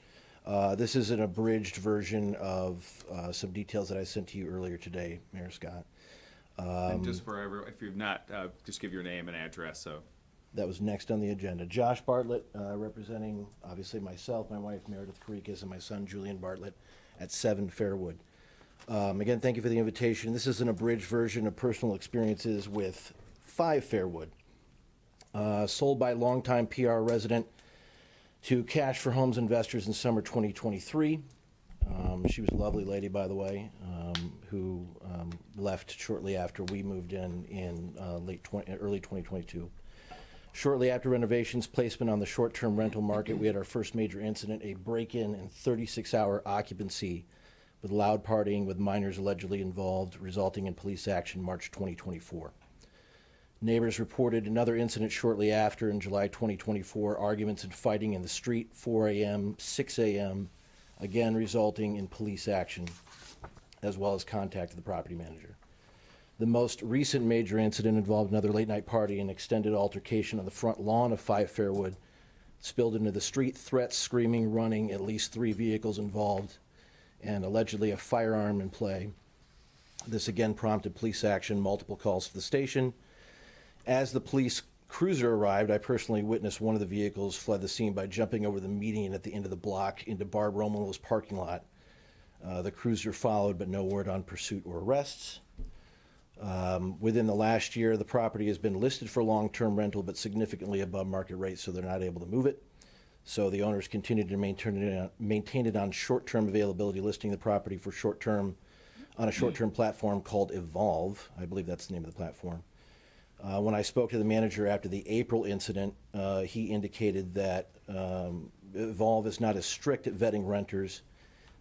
This is an abridged version of some details that I sent to you earlier today, Mayor Scott. And just for everyone, if you've not, just give your name and address, so. That was next on the agenda. Josh Bartlett, representing obviously myself, my wife Meredith Karikas, and my son Julian Bartlett at 7 Fairwood. Again, thank you for the invitation. This is an abridged version of personal experiences with 5 Fairwood, sold by longtime PR resident to Cash for Homes investors in summer 2023. She was a lovely lady, by the way, who left shortly after we moved in early 2022. Shortly after renovations, placement on the short-term rental market, we had our first major incident, a break-in and 36-hour occupancy with loud partying with minors allegedly involved, resulting in police action March 2024. Neighbors reported another incident shortly after in July 2024, arguments and fighting in the street, 4 a.m., 6 a.m., again resulting in police action, as well as contact to the property manager. The most recent major incident involved another late-night party and extended altercation on the front lawn of 5 Fairwood, spilled into the street, threats, screaming, running, at least 3 vehicles involved, and allegedly a firearm in play. This again prompted police action, multiple calls to the station. As the police cruiser arrived, I personally witnessed one of the vehicles fled the scene by jumping over the median at the end of the block into Barb Romolo's parking lot. The cruiser followed, but no word on pursuit or arrests. Within the last year, the property has been listed for long-term rental, but significantly above market rate, so they're not able to move it. So the owners continue to maintain it on short-term availability, listing the property for short-term on a short-term platform called Evolve. I believe that's the name of the platform. When I spoke to the manager after the April incident, he indicated that Evolve is not as strict at vetting renters.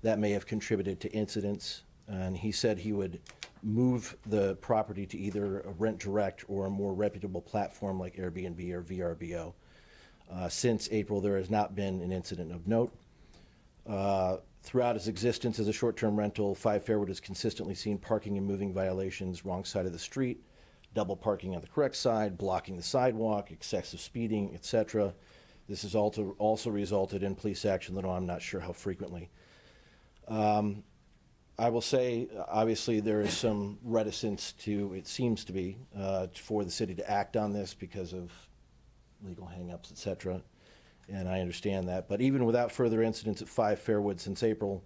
That may have contributed to incidents, and he said he would move the property to either a Rent Direct or a more reputable platform like Airbnb or VRBO. Since April, there has not been an incident of note. Throughout its existence as a short-term rental, 5 Fairwood has consistently seen parking and moving violations, wrong side of the street, double parking on the correct side, blocking the sidewalk, excessive speeding, etc. This has also resulted in police action, though I'm not sure how frequently. I will say, obviously, there is some reticence to, it seems to be, for the city to act on this because of legal hang-ups, etc. And I understand that. But even without further incidents at 5 Fairwood since April,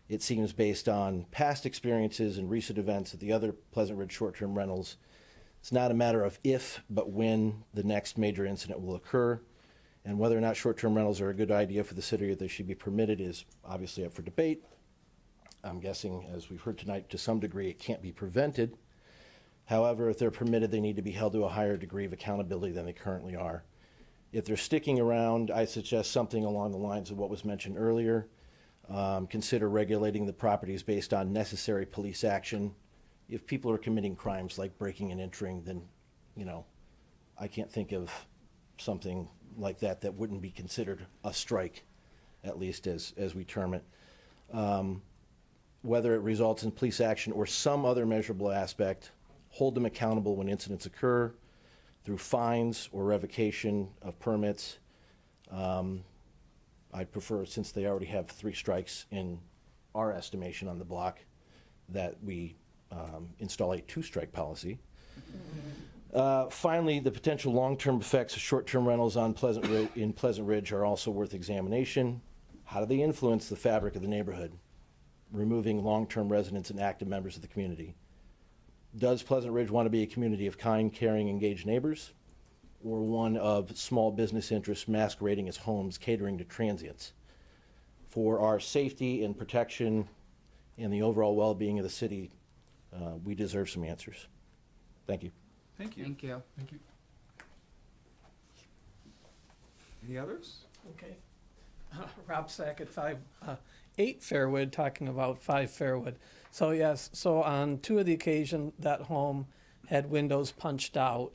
it seems based on past experiences and recent events at the other Pleasant Ridge short-term rentals, it's not a matter of if, but when the next major incident will occur. And whether or not short-term rentals are a good idea for the city or they should be permitted is obviously up for debate. I'm guessing, as we've heard tonight, to some degree it can't be prevented. However, if they're permitted, they need to be held to a higher degree of accountability than they currently are. If they're sticking around, I suggest something along the lines of what was mentioned earlier. Consider regulating the properties based on necessary police action. If people are committing crimes like breaking and entering, then, I can't think of something like that that wouldn't be considered a strike, at least as we term it. whether it results in police action or some other measurable aspect, hold them accountable when incidents occur through fines or revocation of permits. I'd prefer, since they already have 3 strikes in our estimation on the block, that we install a 2-strike policy. Finally, the potential long-term effects of short-term rentals on in Pleasant Ridge are also worth examination. How do they influence the fabric of the neighborhood, removing long-term residents and active members of the community? Does Pleasant Ridge want to be a community of kind, caring, engaged neighbors, or one of small business interests masquerading as homes catering to transients? For our safety and protection and the overall well-being of the city, we deserve some answers. Thank you. Thank you. Thank you. Thank you. Any others? Okay. Rob Sack at 8 Fairwood, talking about 5 Fairwood. So yes, so on 2 of the occasions, that home had windows punched out.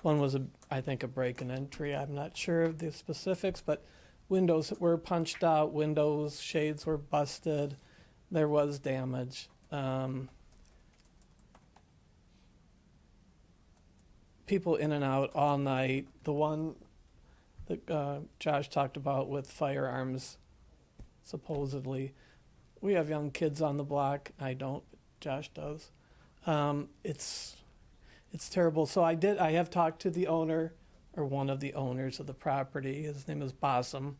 One was, I think, a break and entry. I'm not sure of the specifics, but windows were punched out, windows, shades were busted. There was damage. People in and out all night. The one that Josh talked about with firearms, supposedly. We have young kids on the block. I don't. Josh does. It's terrible. So I have talked to the owner, or one of the owners of the property. His name is Bossum.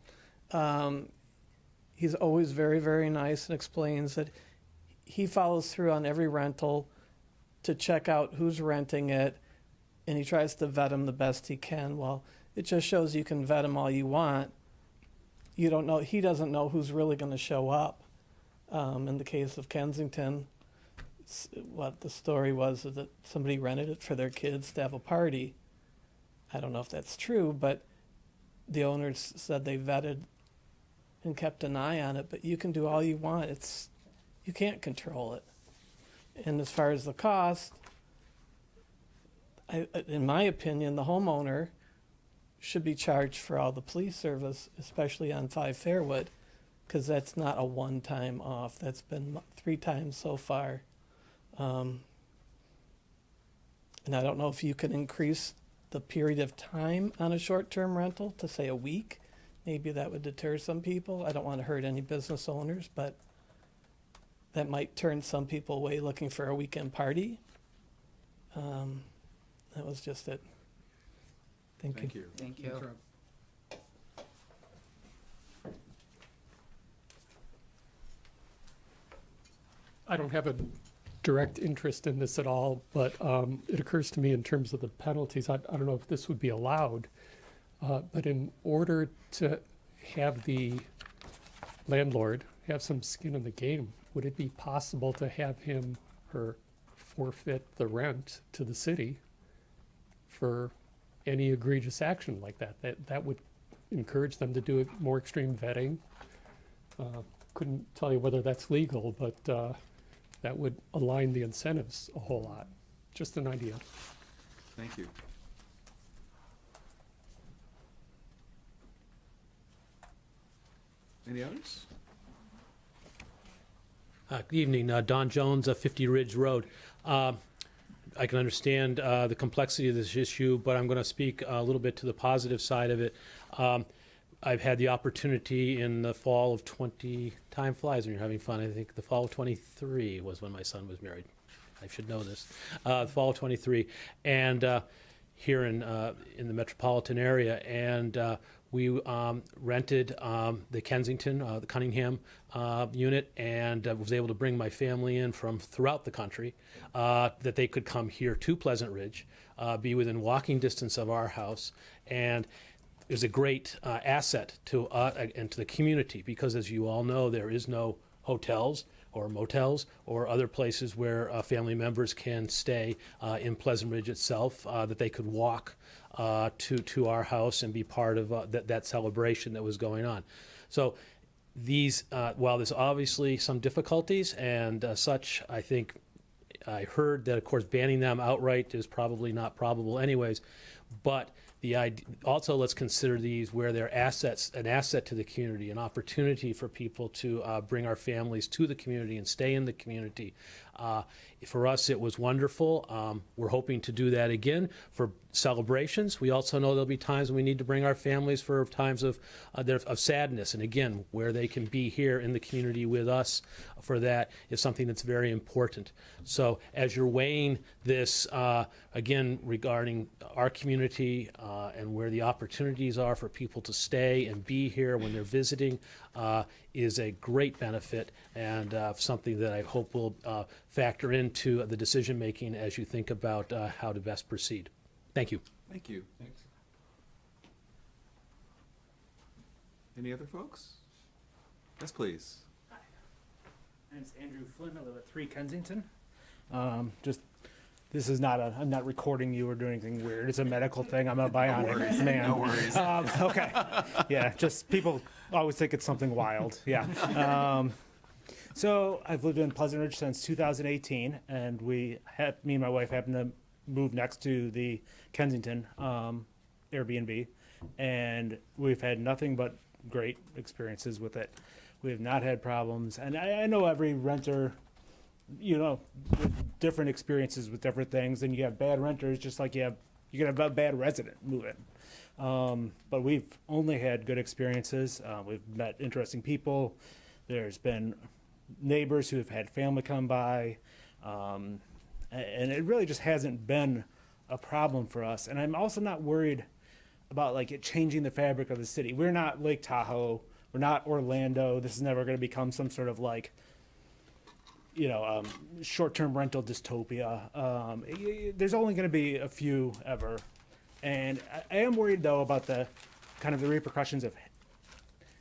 He's always very, very nice and explains that he follows through on every rental to check out who's renting it, and he tries to vet them the best he can. Well, it just shows you can vet them all you want. You don't know. He doesn't know who's really going to show up. In the case of Kensington, what the story was is that somebody rented it for their kids to have a party. I don't know if that's true, but the owners said they vetted and kept an eye on it. But you can do all you want. You can't control it. And as far as the cost, in my opinion, the homeowner should be charged for all the police service, especially on 5 Fairwood, because that's not a one-time off. That's been 3 times so far. And I don't know if you can increase the period of time on a short-term rental to, say, a week. Maybe that would deter some people. I don't want to hurt any business owners, but that might turn some people away looking for a weekend party. That was just it. Thank you. Thank you. I don't have a direct interest in this at all, but it occurs to me in terms of the penalties, I don't know if this would be allowed, but in order to have the landlord have some skin in the game, would it be possible to have him or forfeit the rent to the city for any egregious action like that? That would encourage them to do more extreme vetting. Couldn't tell you whether that's legal, but that would align the incentives a whole lot. Just an idea. Thank you. Any others? Good evening, Don Jones, 50 Ridge Road. I can understand the complexity of this issue, but I'm going to speak a little bit to the positive side of it. I've had the opportunity in the fall of time flies when you're having fun. I think the fall of 23 was when my son was married. I should know this. The fall of 23, and here in the metropolitan area, and we rented the Kensington, the Cunningham unit, and was able to bring my family in from throughout the country, that they could come here to Pleasant Ridge, be within walking distance of our house, and it was a great asset to and to the community, because as you all know, there is no hotels or motels or other places where family members can stay in Pleasant Ridge itself, that they could walk to our house and be part of that celebration that was going on. So these, while there's obviously some difficulties and such, I think I heard that, of course, banning them outright is probably not probable anyways, but Also, let's consider these where they're assets, an asset to the community, an opportunity for people to bring our families to the community and stay in the community. For us, it was wonderful. We're hoping to do that again for celebrations. We also know there'll be times when we need to bring our families for times of sadness. And again, where they can be here in the community with us for that is something that's very important. So as you're weighing this, again, regarding our community and where the opportunities are for people to stay and be here when they're visiting, is a great benefit and something that I hope will factor into the decision making as you think about how to best proceed. Thank you. Thank you. Thanks. Any other folks? Yes, please. My name's Andrew Flynn. I live at 3 Kensington. This is not I'm not recording you or doing anything weird. It's a medical thing. I'm a bionic man. No worries. Okay. Yeah, just people always think it's something wild. Yeah. So I've lived in Pleasant Ridge since 2018, and me and my wife happened to move next to the Kensington Airbnb, and we've had nothing but great experiences with it. We have not had problems, and I know every renter, with different experiences with different things, and you have bad renters just like you can have a bad resident move in. But we've only had good experiences. We've met interesting people. There's been neighbors who have had family come by, and it really just hasn't been a problem for us. And I'm also not worried about it changing the fabric of the city. We're not Lake Tahoe. We're not Orlando. This is never going to become some sort of short-term rental dystopia. There's only going to be a few ever. And I am worried, though, about the repercussions of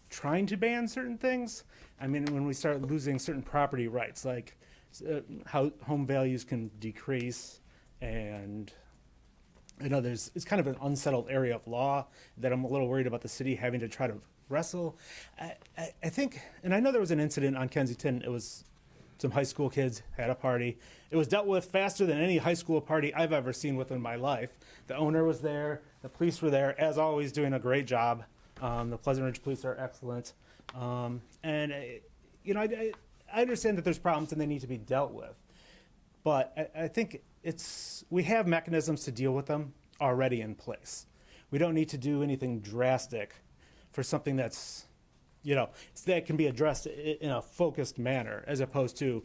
trying to ban certain things. I mean, when we start losing certain property rights, how home values can decrease, and it's kind of an unsettled area of law that I'm a little worried about the city having to try to wrestle. I think, and I know there was an incident on Kensington. It was some high school kids had a party. It was dealt with faster than any high school party I've ever seen within my life. The owner was there. The police were there, as always, doing a great job. The Pleasant Ridge police are excellent. I understand that there's problems and they need to be dealt with. But I think we have mechanisms to deal with them already in place. We don't need to do anything drastic for something that's that can be addressed in a focused manner, as opposed to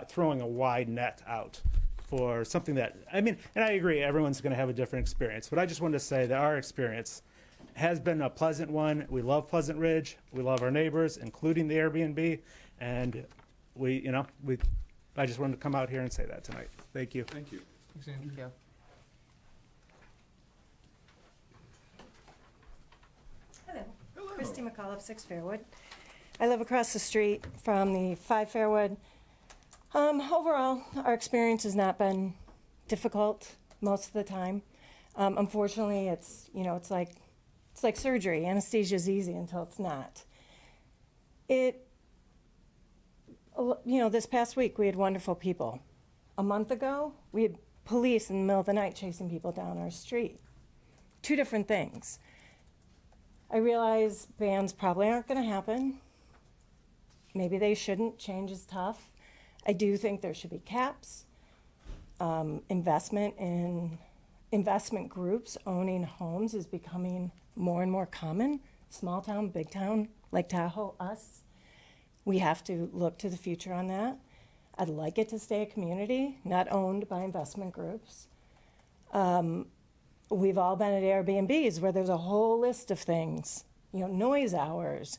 throwing a wide net out for something that, and I agree, everyone's going to have a different experience, but I just wanted to say that our experience has been a pleasant one. We love Pleasant Ridge. We love our neighbors, including the Airbnb, and I just wanted to come out here and say that tonight. Thank you. Thank you. Thanks, Andrew. Thank you. Hello. Christy McAuliffe, 6 Fairwood. I live across the street from the 5 Fairwood. Overall, our experience has not been difficult most of the time. Unfortunately, it's like surgery. Anesthesia is easy until it's not. This past week we had wonderful people. A month ago, we had police in the middle of the night chasing people down our street. 2 different things. I realize bans probably aren't going to happen. Maybe they shouldn't. Change is tough. I do think there should be caps. Investment in investment groups owning homes is becoming more and more common. Small town, big town, Lake Tahoe, us. We have to look to the future on that. I'd like it to stay a community, not owned by investment groups. We've all been at Airbnbs where there's a whole list of things, noise hours.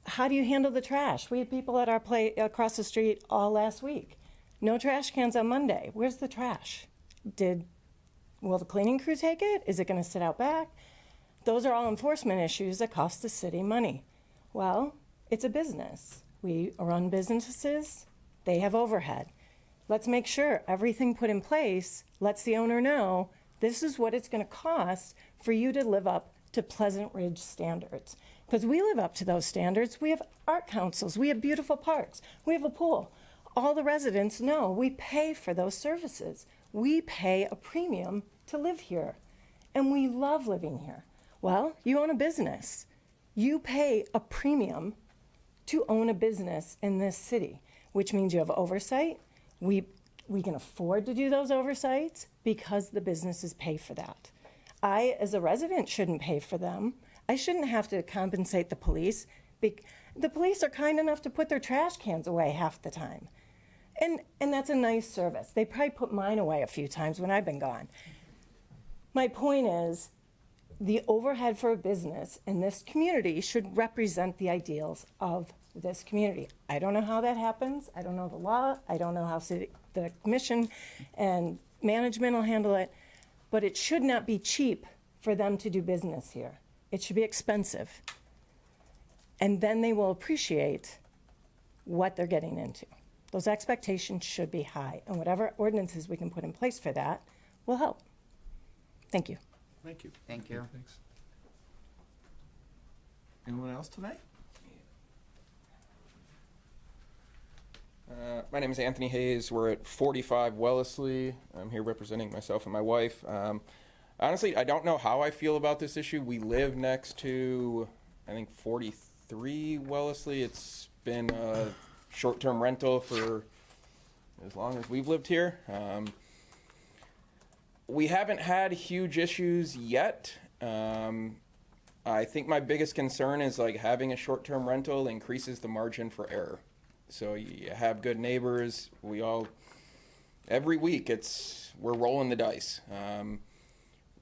How do you handle the trash? We had people at our place across the street all last week. No trash cans on Monday. Where's the trash? Will the cleaning crew take it? Is it going to sit out back? Those are all enforcement issues that cost the city money. Well, it's a business. We run businesses. They have overhead. Let's make sure everything put in place lets the owner know this is what it's going to cost for you to live up to Pleasant Ridge standards. Because we live up to those standards. We have art councils. We have beautiful parks. We have a pool. All the residents know we pay for those services. We pay a premium to live here. and we love living here. Well, you own a business. You pay a premium to own a business in this city, which means you have oversight. We can afford to do those oversights because the businesses pay for that. I, as a resident, shouldn't pay for them. I shouldn't have to compensate the police. The police are kind enough to put their trash cans away half the time. And that's a nice service. They probably put mine away a few times when I've been gone. My point is, the overhead for a business in this community should represent the ideals of this community. I don't know how that happens. I don't know the law. I don't know how the commission and management will handle it. But it should not be cheap for them to do business here. It should be expensive. And then they will appreciate what they're getting into. Those expectations should be high, and whatever ordinances we can put in place for that will help. Thank you. Thank you. Thank you. Thanks. Anyone else tonight? My name is Anthony Hayes. We're at 45 Wellesley. I'm here representing myself and my wife. Honestly, I don't know how I feel about this issue. We live next to, I think, 43 Wellesley. It's been a short-term rental for as long as we've lived here. We haven't had huge issues yet. I think my biggest concern is like having a short-term rental increases the margin for error. So you have good neighbors. Every week we're rolling the dice.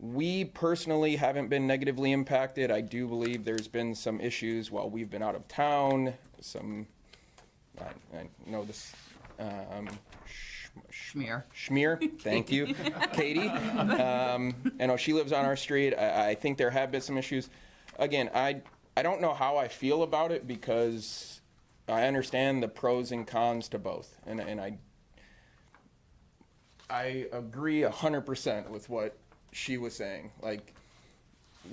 We personally haven't been negatively impacted. I do believe there's been some issues while we've been out of town. I know this. Schmear, thank you, Katie. I know she lives on our street. I think there have been some issues. Again, I don't know how I feel about it because I understand the pros and cons to both, and I agree 100% with what she was saying. Like,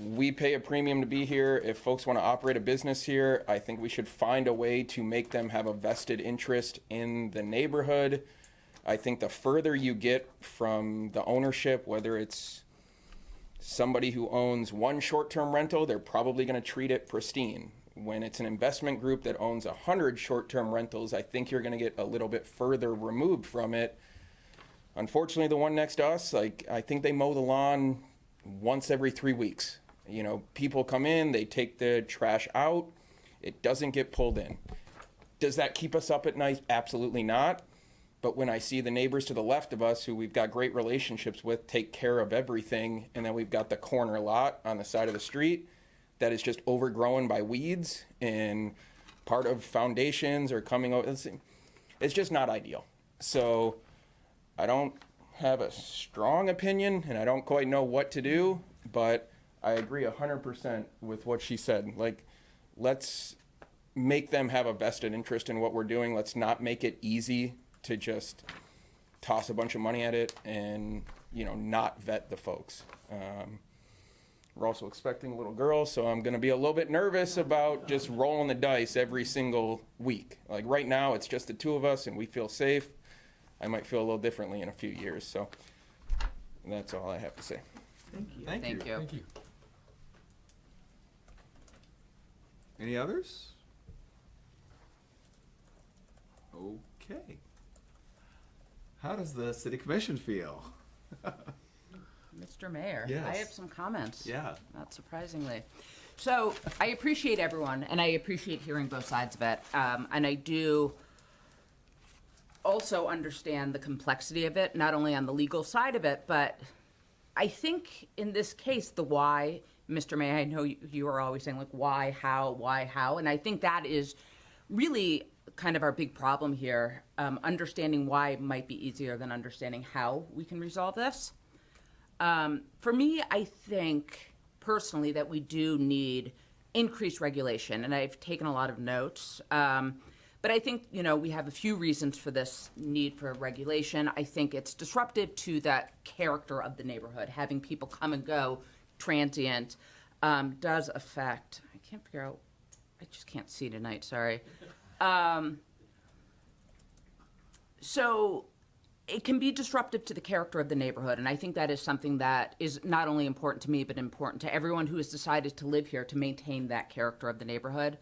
we pay a premium to be here. If folks want to operate a business here, I think we should find a way to make them have a vested interest in the neighborhood. I think the further you get from the ownership, whether it's somebody who owns one short-term rental, they're probably going to treat it pristine. When it's an investment group that owns 100 short-term rentals, I think you're going to get a little bit further removed from it. Unfortunately, the one next to us, I think they mow the lawn once every 3 weeks. You know, people come in, they take the trash out, it doesn't get pulled in. Does that keep us up at night? Absolutely not. But when I see the neighbors to the left of us, who we've got great relationships with, take care of everything, and then we've got the corner lot on the side of the street that is just overgrown by weeds and part of foundations are coming over. It's just not ideal. So I don't have a strong opinion, and I don't quite know what to do, but I agree 100% with what she said. Like, let's make them have a vested interest in what we're doing. Let's not make it easy to just toss a bunch of money at it and, not vet the folks. We're also expecting a little girl, so I'm going to be a little bit nervous about just rolling the dice every single week. Like, right now, it's just the two of us, and we feel safe. I might feel a little differently in a few years, so that's all I have to say. Thank you. Thank you. Thank you. Any others? Okay. How does the city commission feel? Mr. Mayor, Yes. I have some comments. Yeah. Not surprisingly. So I appreciate everyone, and I appreciate hearing both sides of it. And I do also understand the complexity of it, not only on the legal side of it, but I think in this case, the why, Mr. Mayor, I know you are always saying, like, why, how? And I think that is really kind of our big problem here. Understanding why might be easier than understanding how we can resolve this. For me, I think personally that we do need increased regulation, and I've taken a lot of notes. But I think, we have a few reasons for this need for regulation. I think it's disruptive to the character of the neighborhood. Having people come and go, transient, does affect, I can't figure out, I just can't see tonight, sorry. So it can be disruptive to the character of the neighborhood. And I think that is something that is not only important to me, but important to everyone who has decided to live here to maintain that character of the neighborhood.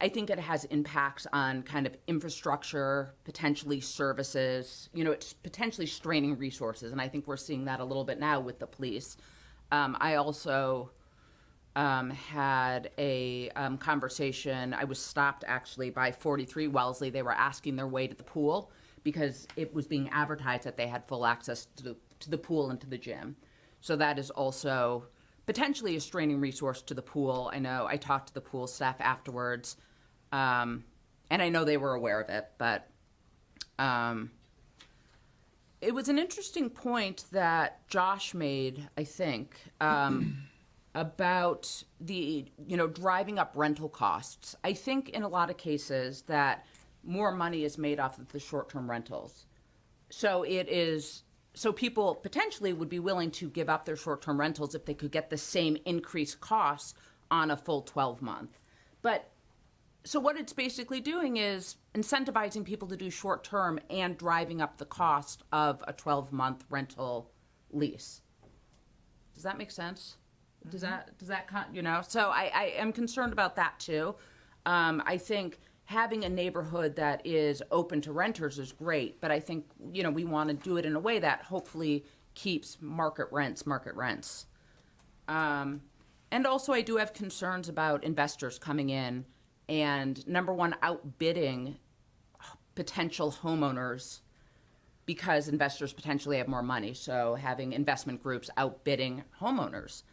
I think it has impacts on kind of infrastructure, potentially services. You know, it's potentially straining resources. And I think we're seeing that a little bit now with the police. I also had a conversation. I was stopped actually by 43 Wellesley. They were asking their way to the pool because it was being advertised that they had full access to the pool and to the gym. So that is also potentially a straining resource to the pool. I know I talked to the pool staff afterwards, and I know they were aware of it, but it was an interesting point that Josh made, I think, about the, driving up rental costs. I think in a lot of cases that more money is made off of the short-term rentals. So people potentially would be willing to give up their short-term rentals if they could get the same increased costs on a full 12-month. But so what it's basically doing is incentivizing people to do short-term and driving up the cost of a 12-month rental lease. Does that make sense? Does that so I am concerned about that too. I think having a neighborhood that is open to renters is great, but I think, we want to do it in a way that hopefully keeps market rents. And also I do have concerns about investors coming in and, number one, outbidding potential homeowners because investors potentially have more money. So having investment groups outbidding homeowners.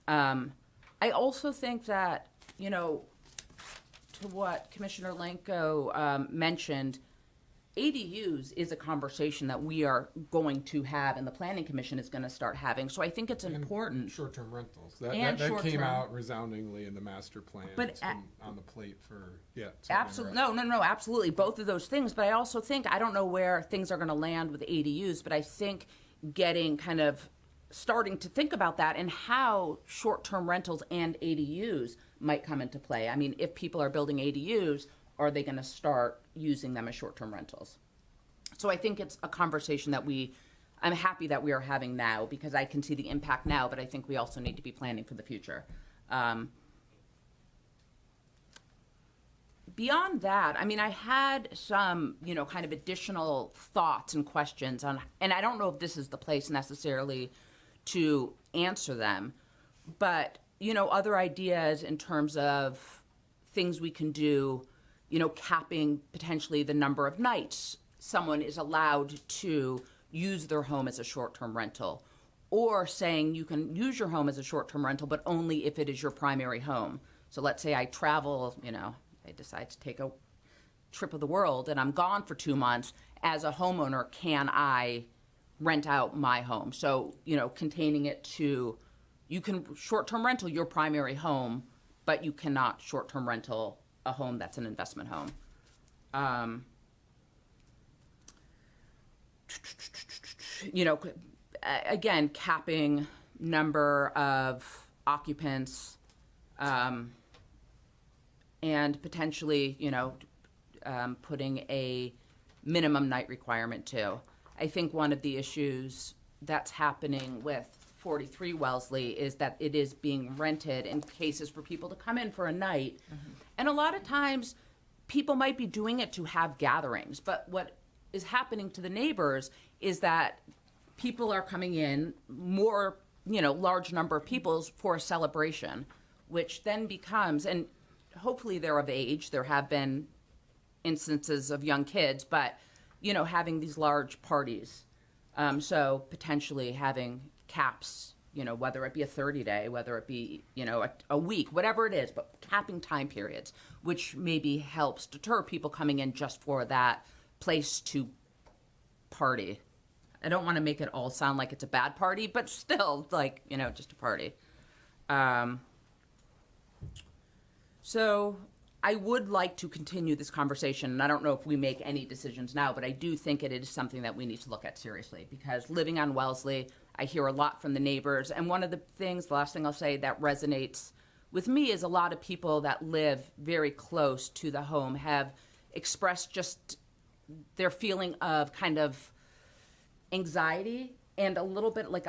I also think that, to what Commissioner Lenko mentioned, ADUs is a conversation that we are going to have and the Planning Commission is going to start having. So I think it's important. Short-term rentals. And that came short-term. out resoundingly in the master plan. But It's been on the plate for, Absolutely. No, absolutely. Both of those things. But I also think, I don't know where things are going to land with ADUs, but I think getting kind of starting to think about that and how short-term rentals and ADUs might come into play. I mean, if people are building ADUs, are they going to start using them as short-term rentals? So I think it's a conversation that I'm happy that we are having now because I can see the impact now, but I think we also need to be planning for the future. Beyond that, I mean, I had some, kind of additional thoughts and questions on, and I don't know if this is the place necessarily to answer them, but, other ideas in terms of things we can do, capping potentially the number of nights someone is allowed to use their home as a short-term rental, or saying you can use your home as a short-term rental, but only if it is your primary home. So let's say I travel, I decide to take a trip of the world and I'm gone for 2 months. As a homeowner, can I rent out my home? So, containing it to, you can short-term rental your primary home, but you cannot short-term rental a home that's an investment home. Again, capping number of occupants, and potentially, putting a minimum night requirement too. I think one of the issues that's happening with 43 Wellesley is that it is being rented in cases for people to come in for a night. Mm-hmm. And a lot of times people might be doing it to have gatherings, but what is happening to the neighbors is that people are coming in more, large number of people for a celebration, which then becomes, and hopefully they're of age. There have been instances of young kids, but, having these large parties. So potentially having caps, whether it be a 30-day, whether it be, a week, whatever it is, but capping time periods, which maybe helps deter people coming in just for that place to party. I don't want to make it all sound like it's a bad party, but still, just a party. So I would like to continue this conversation, and I don't know if we make any decisions now, but I do think it is something that we need to look at seriously, because living on Wellesley, I hear a lot from the neighbors, and one of the things, the last thing I'll say that resonates with me is a lot of people that live very close to the home have expressed just their feeling of kind of anxiety and a little bit like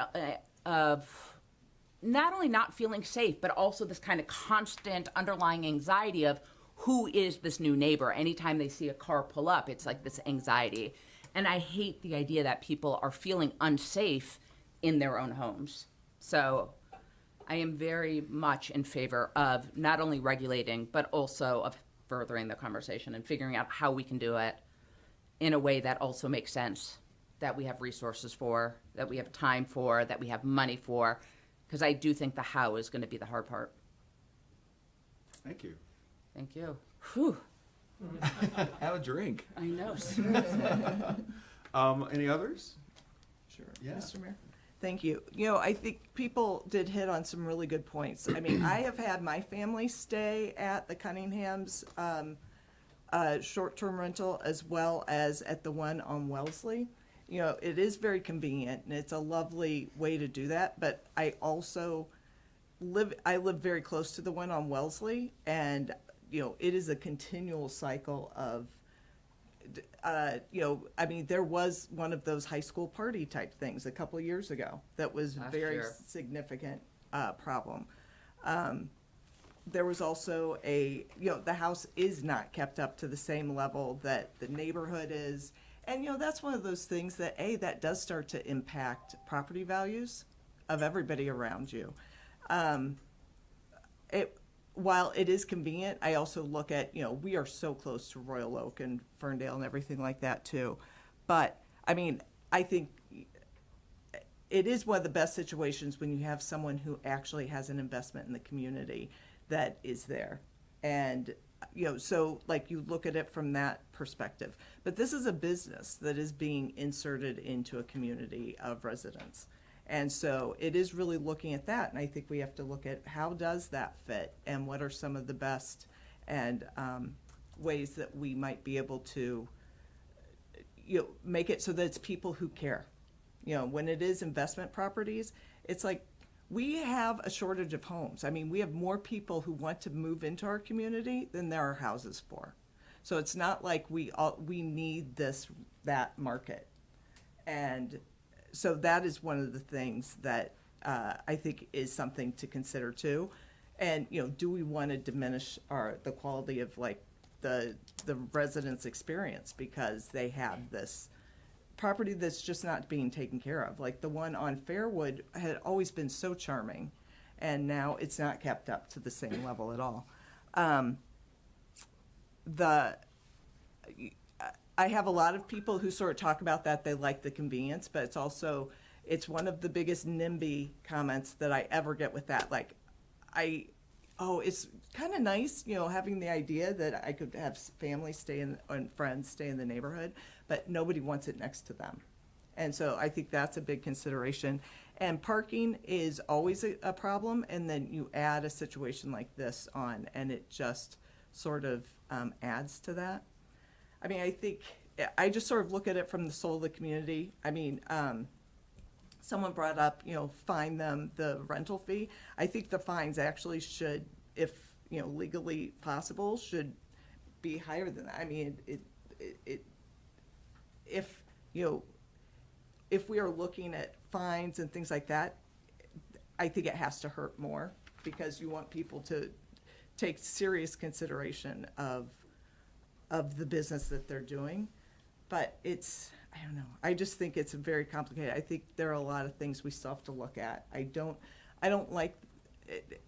of not only not feeling safe, but also this kind of constant underlying anxiety of who is this new neighbor. Anytime they see a car pull up, it's like this anxiety. And I hate the idea that people are feeling unsafe in their own homes. So I am very much in favor of not only regulating, but also of furthering the conversation and figuring out how we can do it in a way that also makes sense, that we have resources for, that we have time for, that we have money for, because I do think the how is going to be the hard part. Thank you. Thank you. Whew. Have a drink. I know, seriously. Any others? Sure. Yeah. Mr. Mayor? Thank you. You know, I think people did hit on some really good points. I mean, I have had my family stay at the Cunningham's short-term rental as well as at the one on Wellesley. You know, it is very convenient and it's a lovely way to do that, but I also live very close to the one on Wellesley, and, you know, it is a continual cycle of you know, I mean, there was one of those high school party type things a couple years ago that was Last very year. significant problem. There was also you know, the house is not kept up to the same level that the neighborhood is. And, you know, that's one of those things that, that does start to impact property values of everybody around you. While it is convenient, I also look at, you know, we are so close to Royal Oak and Ferndale and everything like that too. But, I mean, I think it is one of the best situations when you have someone who actually has an investment in the community that is there. And, you know, so like you look at it from that perspective. But this is a business that is being inserted into a community of residents. And so it is really looking at that, and I think we have to look at how does that fit, and what are some of the best and ways that we might be able to, you know, make it so that it's people who care. You know, when it is investment properties, it's like we have a shortage of homes. I mean, we have more people who want to move into our community than there are houses for. So it's not like we need that market, and so that is one of the things that I think is something to consider too. And, you know, do we want to diminish the quality of like the residents' experience because they have this property that's just not being taken care of? Like the one on Fairwood had always been so charming, and now it's not kept up to the same level at all. I have a lot of people who sort of talk about that. They like the convenience, but it's one of the biggest NIMBY comments that I ever get with that. Like, it's kind of nice, you know, having the idea that I could have family and friends stay in the neighborhood, but nobody wants it next to them. And so I think that's a big consideration. And parking is always a problem, and then you add a situation like this on, and it just sort of adds to that. I mean, I think I just sort of look at it from the soul of the community. I mean, someone brought up, you know, fine them the rental fee. I think the fines actually should, if, you know, legally possible, should be higher than that. I mean, if, you know, if we are looking at fines and things like that, I think it has to hurt more, because you want people to take serious consideration of the business that they're doing. But I don't know, I just think it's very complicated. I think there are a lot of things we still have to look at. I don't like it.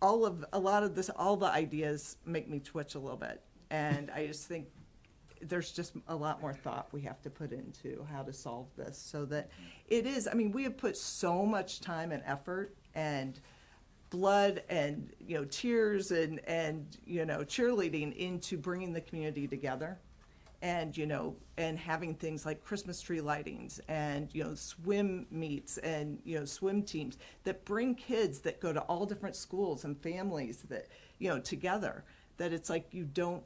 All the ideas make me twitch a little bit, and I just think there's just a lot more thought we have to put into how to solve this, so that it is, I mean, we have put so much time and effort and blood and, you know, tears and you know, cheerleading into bringing the community together, and, you know, and having things like Christmas tree lightings and, you know, swim meets and, you know, swim teams that bring kids that go to all different schools and families that, you know, together, that it's like you don't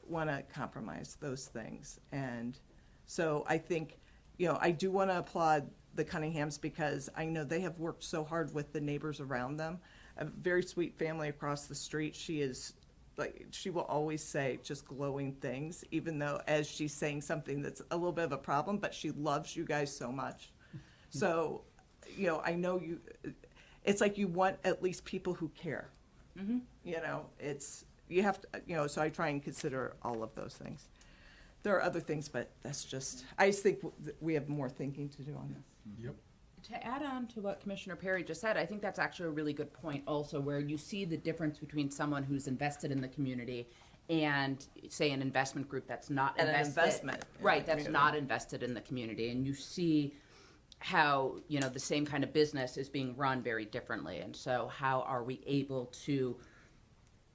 want to compromise those things. And so I think, you know, I do want to applaud the Cunninghams, because I know they have worked so hard with the neighbors around them. A very sweet family across the street. She is like, she will always say just glowing things, even though as she's saying something that's a little bit of a problem, but she loves you guys so much. So, you know, I know you, it's like you want at least people who care. You know, it's, you have to, you know, so I try and consider all of those things. There are other things, but that's just, I just think we have more thinking to do on this. Yep. To add on to what Commissioner Perry just said, I think that's actually a really good point also, where you see the difference between someone who's invested in the community and, say, an investment group that's not And an invested. investment in Right, the that's community. not invested in the community. And you see how, you know, the same kind of business is being run very differently. And so how are we able to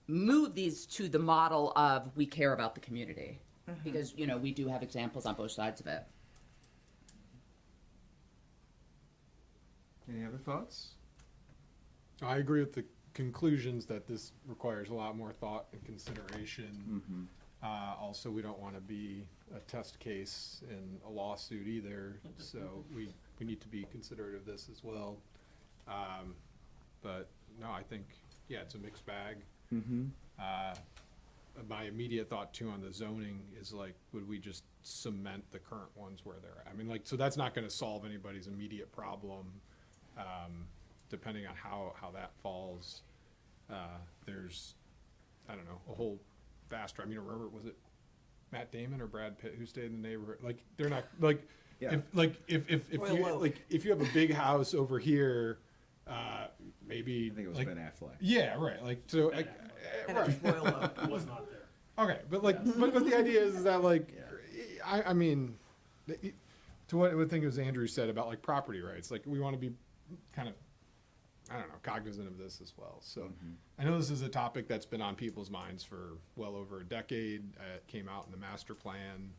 move these to the model of we care about the community? Because, you know, we do have examples on both sides of it. Any other thoughts? I agree with the conclusions that this requires a lot more thought and consideration. Also, we don't want to be a test case in a lawsuit either, so we need to be considerate of this as well. But no, I think, yeah, it's a mixed bag. My immediate thought too on the zoning is like, would we just cement the current ones where they're at? I mean, like, so that's not going to solve anybody's immediate problem. Depending on how that falls, there's, I don't know, a whole vast, I mean, remember, was it Matt Damon or Brad Pitt who stayed in the neighborhood? Like, they're not, like, Yeah. if you have a big house over here, maybe. I think it was like, Ben Affleck. Yeah, right, like, so, like, And it was Royal Oak. I was not there. okay, but like, but the idea is that like, I mean, to what I think it was Andrew said about like property rights, like we want to be kind of, I don't know, cognizant of this as well. So I know this is a topic that's been on people's minds for well over a decade. It came out in the master plan,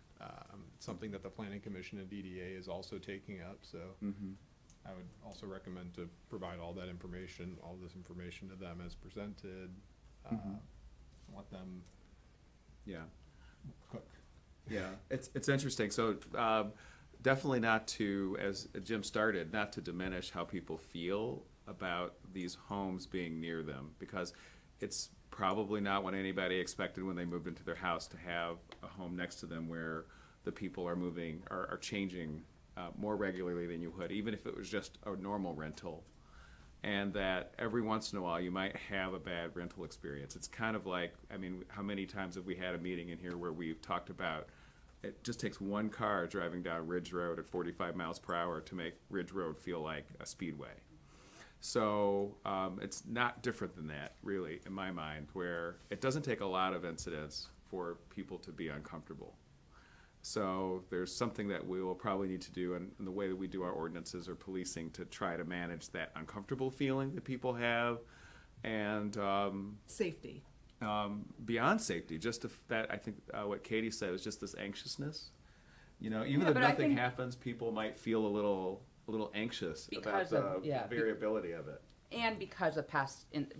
something that the Planning Commission and DDA is also taking up. So I would also recommend to provide all that information, all this information to them as presented. Let them cook. Yeah, it's interesting. So definitely not to, as Jim started, not to diminish how people feel about these homes being near them, because it's probably not what anybody expected when they moved into their house to have a home next to them where the people are moving, are changing more regularly than you would, even if it was just a normal rental. And that every once in a while you might have a bad rental experience. It's kind of like, I mean, how many times have we had a meeting in here where we've talked about it just takes one car driving down Ridge Road at 45 miles per hour to make Ridge Road feel like a speedway. So it's not different than that, really, in my mind, where it doesn't take a lot of incidents for people to be uncomfortable. So there's something that we will probably need to do in the way that we do our ordinances or policing to try to manage that uncomfortable feeling that people have, and Safety. beyond safety, just that I think what Katie said was just this anxiousness. You know, even Yeah, if but I nothing think- happens, people might feel a little anxious Because about of- the yeah, variability of it. And because of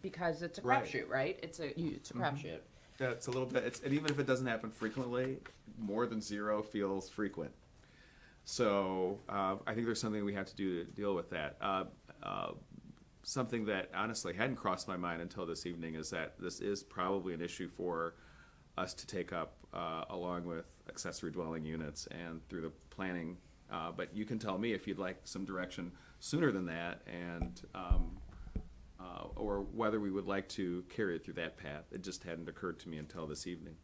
because it's a Right. crapshoot, right? It's a crapshoot. Yeah, it's a little bit. And even if it doesn't happen frequently, more than zero feels frequent. So I think there's something we have to do to deal with that. Something that honestly hadn't crossed my mind until this evening is that this is probably an issue for us to take up along with accessory dwelling units and through the planning. But you can tell me if you'd like some direction sooner than that, and or whether we would like to carry it through that path. It just hadn't occurred to me until this evening.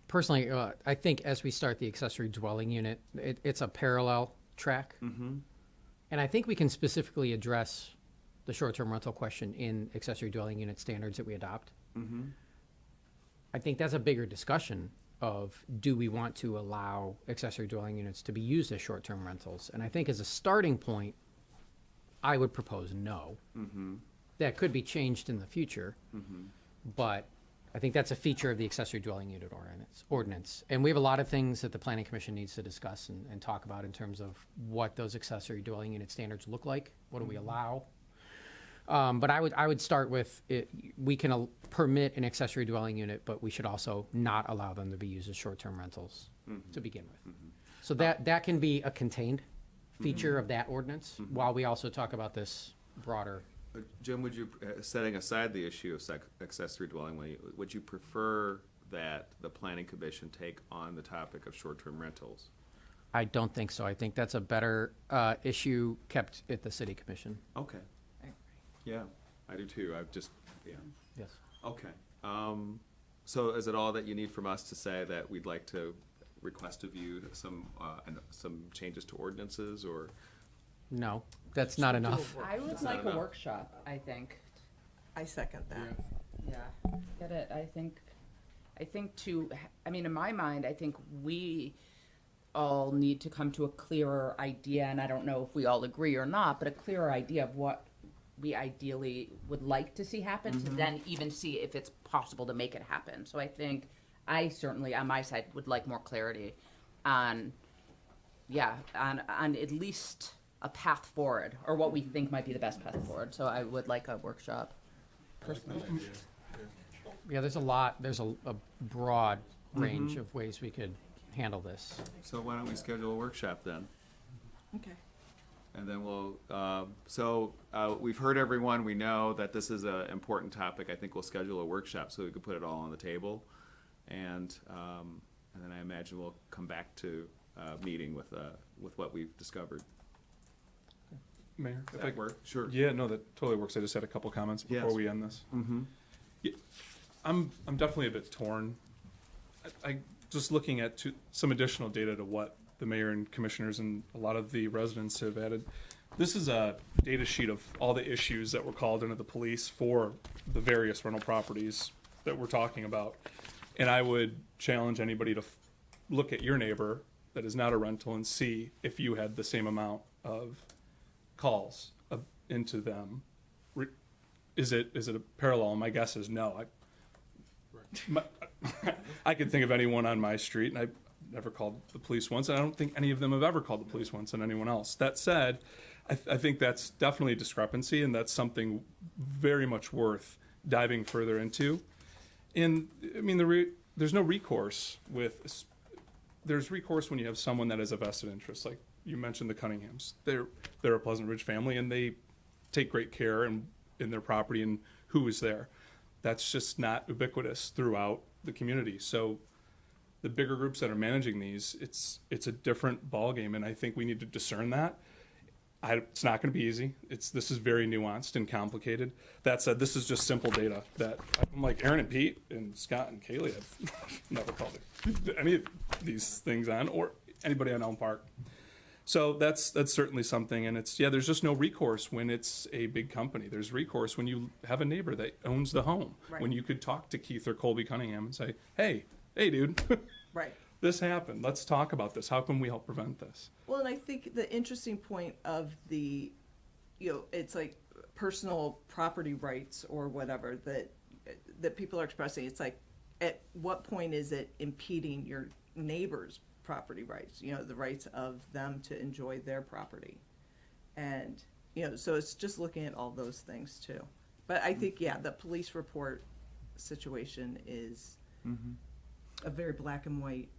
Personally, I think as we start the accessory dwelling unit, it's a parallel track. And I think we can specifically address the short-term rental question in accessory dwelling unit standards that we adopt. I think that's a bigger discussion of, do we want to allow accessory dwelling units to be used as short-term rentals? And I think as a starting point, I would propose no. That could be changed in the future, but I think that's a feature of the accessory dwelling unit ordinance. And we have a lot of things that the Planning Commission needs to discuss and talk about in terms of what those accessory dwelling unit standards look like. What do we allow? But I would start with, we can permit an accessory dwelling unit, but we should also not allow them to be used as short-term rentals to begin with. So that can be a contained feature of that ordinance, while we also talk about this broader Jim, would you, setting aside the issue of accessory dwelling, would you prefer that the planning commission take on the topic of short-term rentals? I don't think so. I think that's a better issue kept at the city commission. Okay. Yeah, I do too. I've just, yeah. Yes. Okay. So is it all that you need from us to say that we'd like to request of you some changes to ordinances, or? No, that's not enough. I would like a workshop, I think. I second that. Yeah, get it. I think in my mind, I think we all need to come to a clearer idea, and I don't know if we all agree or not, but a clearer idea of what we ideally would like to see happen, to then even see if it's possible to make it happen. So I think I certainly, on my side, would like more clarity on at least a path forward, or what we think might be the best path forward. So I would like a workshop, personally. Yeah, there's a broad range of ways we could handle this. So why don't we schedule a workshop then? Okay. And then we'll, we've heard everyone, we know that this is an important topic. I think we'll schedule a workshop so we can put it all on the table. And then I imagine we'll come back to meeting with what we've discovered. Mayor, Does that work? Sure. Yeah, no, that totally works. I just had a couple comments before Yes. we end this. Mm-hmm. Yeah, I'm definitely a bit torn. I just looking at some additional data to what the mayor and commissioners and a lot of the residents have added. This is a data sheet of all the issues that were called into the police for the various rental properties that we're talking about. And I would challenge anybody to look at your neighbor that is not a rental and see if you had the same amount of calls into them. Is it a parallel? My guess is no. I could think of anyone on my street, and I've never called the police once, and I don't think any of them have ever called the police once on anyone else. That said, I think that's definitely a discrepancy, and that's something very much worth diving further into. And I mean, there's no recourse there's recourse when you have someone that has a vested interest, like you mentioned the Cunninghams. They're a Pleasant Ridge family, and they take great care in their property and who is there. That's just not ubiquitous throughout the community. So the bigger groups that are managing these, it's a different ballgame, and I think we need to discern that. It's not going to be easy. This is very nuanced and complicated. That said, this is just simple data that I'm like Aaron and Pete and Scott and Kaylee have never called any of these things on, or anybody on Elm Park. So that's certainly something, and there's just no recourse when it's a big company. There's recourse when you have a neighbor that owns the home. Right. When you could talk to Keith or Colby Cunningham and say, hey dude, Right. this happened. Let's talk about this. How can we help prevent this? Well, and I think the interesting point of it's like personal property rights or whatever that people are expressing. It's like, at what point is it impeding your neighbor's property rights? The rights of them to enjoy their property, and so it's just looking at all those things too. But I think the police report situation is a very black and white.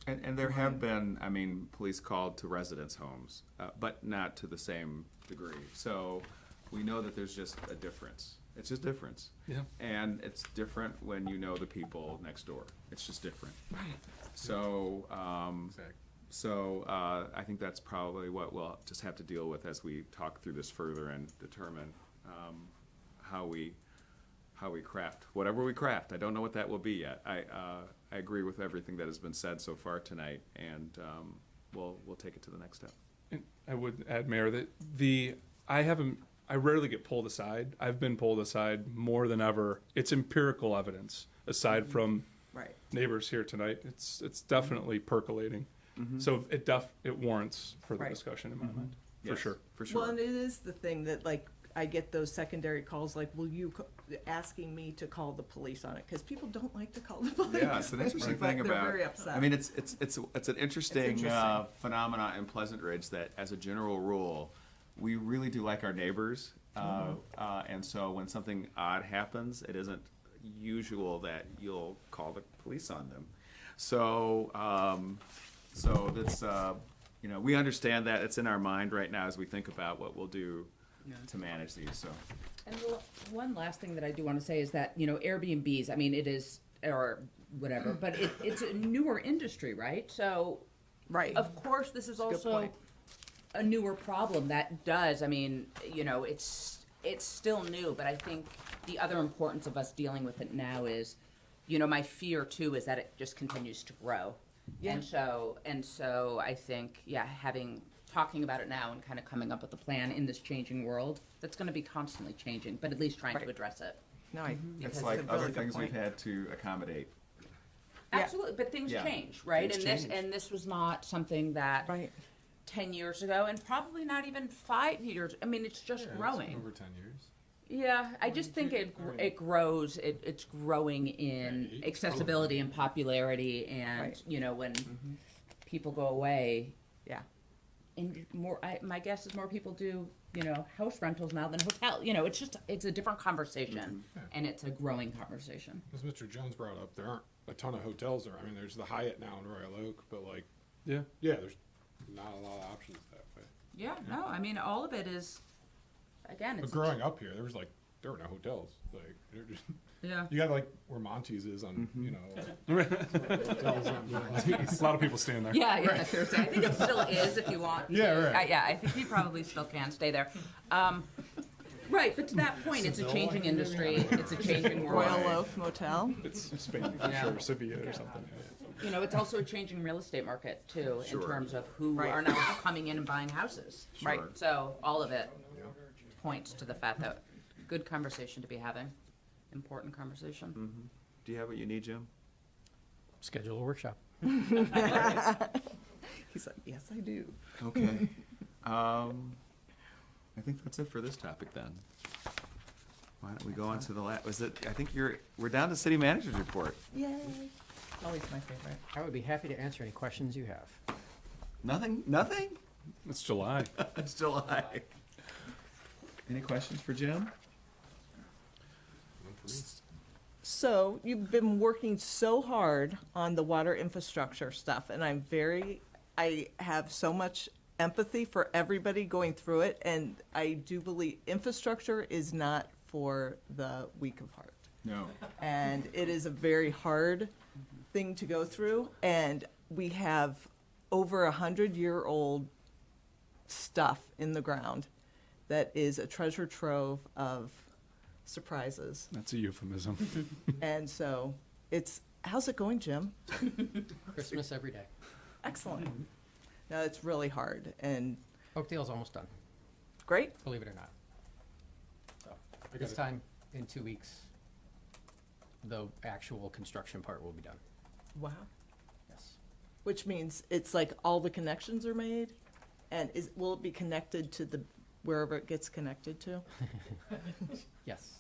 And there have been, police called to residents' homes, but not to the same degree. So we know that there's just a difference. It's just difference. Yeah. And it's different when you know the people next door. It's just different. Right. So, I think that's probably what we'll just have to deal with as we talk through this further and determine how we craft whatever we craft. I don't know what that will be yet. I agree with everything that has been said so far tonight, and we'll take it to the next step. And I would add, Mayor, that I rarely get pulled aside. I've been pulled aside more than ever. It's empirical evidence, aside from Right. neighbors here tonight. It's definitely percolating. So it warrants further discussion in my mind, for sure. For sure. Well, and it is the thing that I get those secondary calls like, will you asking me to call the police on it, because people don't like to call the police. Yeah, it's an interesting thing They're about. very upset. It's an interesting phenomena in Pleasant Ridge that, as a general rule, we really do like our neighbors, and so when something odd happens, it isn't usual that you'll call the police on them. So that's we understand that. It's in our mind right now as we think about what we'll do to manage these, so. And one last thing that I do want to say is that, Airbnbs, I mean, it is, or whatever, but it's a newer industry, right? So, Right. of course, this is a good also point. a newer problem that does, I mean, it's still new, but I think the other importance of us dealing with it now is, my fear too is that it just continues to grow. Yeah. And so I think, talking about it now and kind of coming up with a plan in this changing world, that's going to be constantly changing, but at least trying to Right. address it. No, I, It's that's like a really other good things we've point. had to accommodate. Yeah. Absolutely, but things Yeah. change, right? Things and change. this was not something that Right. 10 years ago, and probably not even 5 years. I mean, it's just growing. Over 10 years. Yeah, I just think it grows. It's growing in accessibility and popularity, and Right. when people go away, Yeah. and my guess is more people do house rentals now than hotel. It's a different conversation, and it's a growing conversation. As Mr. Jones brought up, there aren't a ton of hotels there. I mean, there's the Hyatt now in Royal Oak, but Yeah. there's not a lot of options that way. Yeah, no, I mean all of it is. Again, But it's growing up here, there were no hotels. They're just, yeah. you got where Monty's is on, hotels on A lot of people stand there. Yeah, seriously. I think it still is if you want. Yeah, right. I think you probably still can stay there. Right, but to that point, it's a changing industry. It's a changing world. Royal Oak Motel. It's Spain for sure, Sevilla or something. It's also a changing real estate market too, in Sure. terms of who Right. are now coming in and buying houses. Right. So all of it points to the fact that good conversation to be having, important conversation. Do you have what you need, Jim? Schedule a workshop. He's like, yes, I do. Okay. I think that's it for this topic then. Why don't we go on to the we're down to city manager's report. Yay. Always my favorite. I would be happy to answer any questions you have. Nothing? It's July. It's July. Any questions for Jim? So you've been working so hard on the water infrastructure stuff, and I have so much empathy for everybody going through it, and I do believe infrastructure is not for the weak of heart. No. And it is a very hard thing to go through, and we have over 100-year-old stuff in the ground that is a treasure trove of surprises. That's a euphemism. And so how's it going, Jim? Christmas every day. Excellent. No, it's really hard and Oakdale's almost done, great. believe it or not. So, I this got it. time, in 2 weeks, the actual construction part will be done. Wow. Yes. Which means it's like all the connections are made, and will it be connected to wherever it gets connected to? Yes.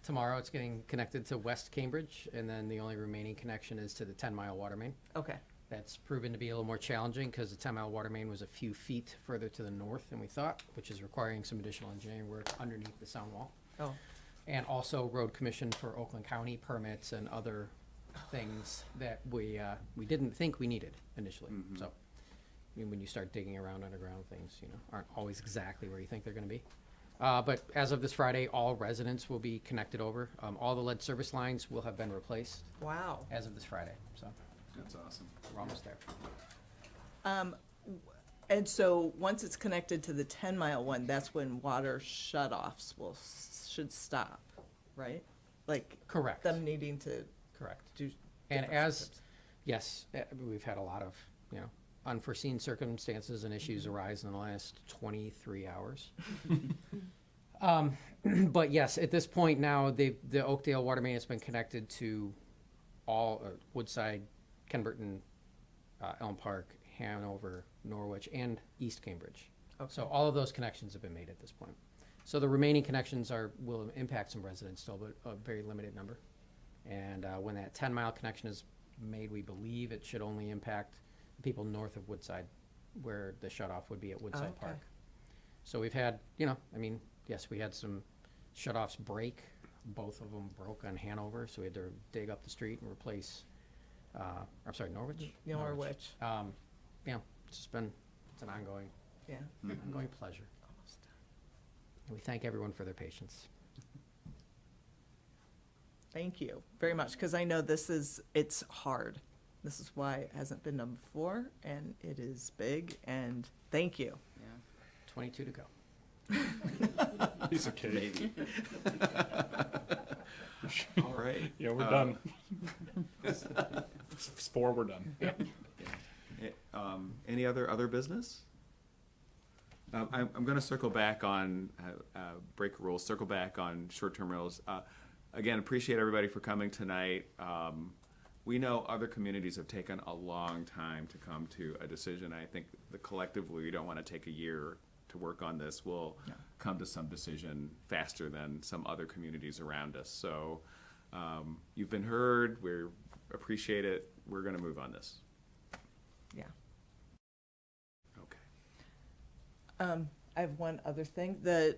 Tomorrow it's getting connected to West Cambridge, and then the only remaining connection is to the 10-mile water main. Okay. That's proven to be a little more challenging because the 10-mile water main was a few feet further to the north than we thought, which is requiring some additional engineering work underneath the sound wall. Oh. And also road commission for Oakland County permits and other things that we didn't think we needed initially. So, when you start digging around underground, things aren't always exactly where you think they're going to be. But as of this Friday, all residents will be connected over. All the lead service lines will have been replaced Wow. as of this Friday. So That's awesome. we're almost there. And so once it's connected to the 10-mile one, that's when water shutoffs should stop, right? Like Correct. them needing to Correct. do. And different as, steps. yes, we've had a lot of, unforeseen circumstances and issues arise in the last 23 hours. But yes, at this point now, the Oakdale water main has been connected to all Woodside, Kenburton, Elm Park, Hanover, Norwich, and East Cambridge. Okay. So all of those connections have been made at this point. So the remaining connections will impact some residents still, but a very limited number. And when that 10-mile connection is made, we believe it should only impact the people north of Woodside, where the shutoff would be at Woodside Okay. Park. So we've had, yes, we had some shutoffs break. Both of them broke on Hanover, so we had to dig up the street and replace, Norwich? Norwich. It's an ongoing Yeah. ongoing pleasure. We thank everyone for their patience. Thank you very much, because I know it's hard. This is why it hasn't been done before, and it is big, and thank you. 22 to go. Piece of cake. Maybe. All right. Yeah, we're done. It's 4, we're done. Any other business? I'm going to circle back on break rules. Circle back on short-term rentals. Again, appreciate everybody for coming tonight. We know other communities have taken a long time to come to a decision. I think collectively, we don't want to take a year to work on this. We'll come to some decision faster than some other communities around us. So you've been heard. We appreciate it. We're going to move on this. Yeah. Okay. I have one other thing. The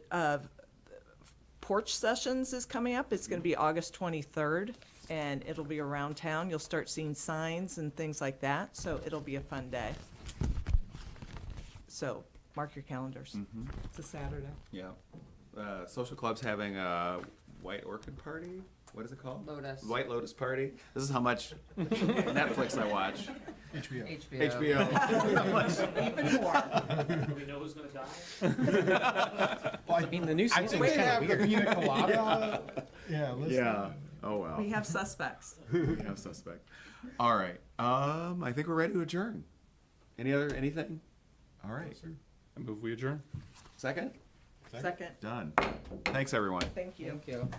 Porch Sessions is coming up. It's going to be August 23rd, and it'll be around town. You'll start seeing signs and things like that, so it'll be a fun day. So mark your calendars. It's a Saturday. Yeah. Social Club's having a White Orchid Party. What is it called? Lotus. White Lotus Party. This is how much Netflix I watch. HBO. HBO. How much- Even more. Do we know who's going to die? I mean, the new I season think was they kinda have the weird. pina colada. Yeah, listen. Yeah. Oh well. We have suspects. We have suspect. All right. I think we're ready to adjourn. Anything? All right. I move we adjourn. Second? Second. Done. Thanks, everyone. Thank you. Thank you.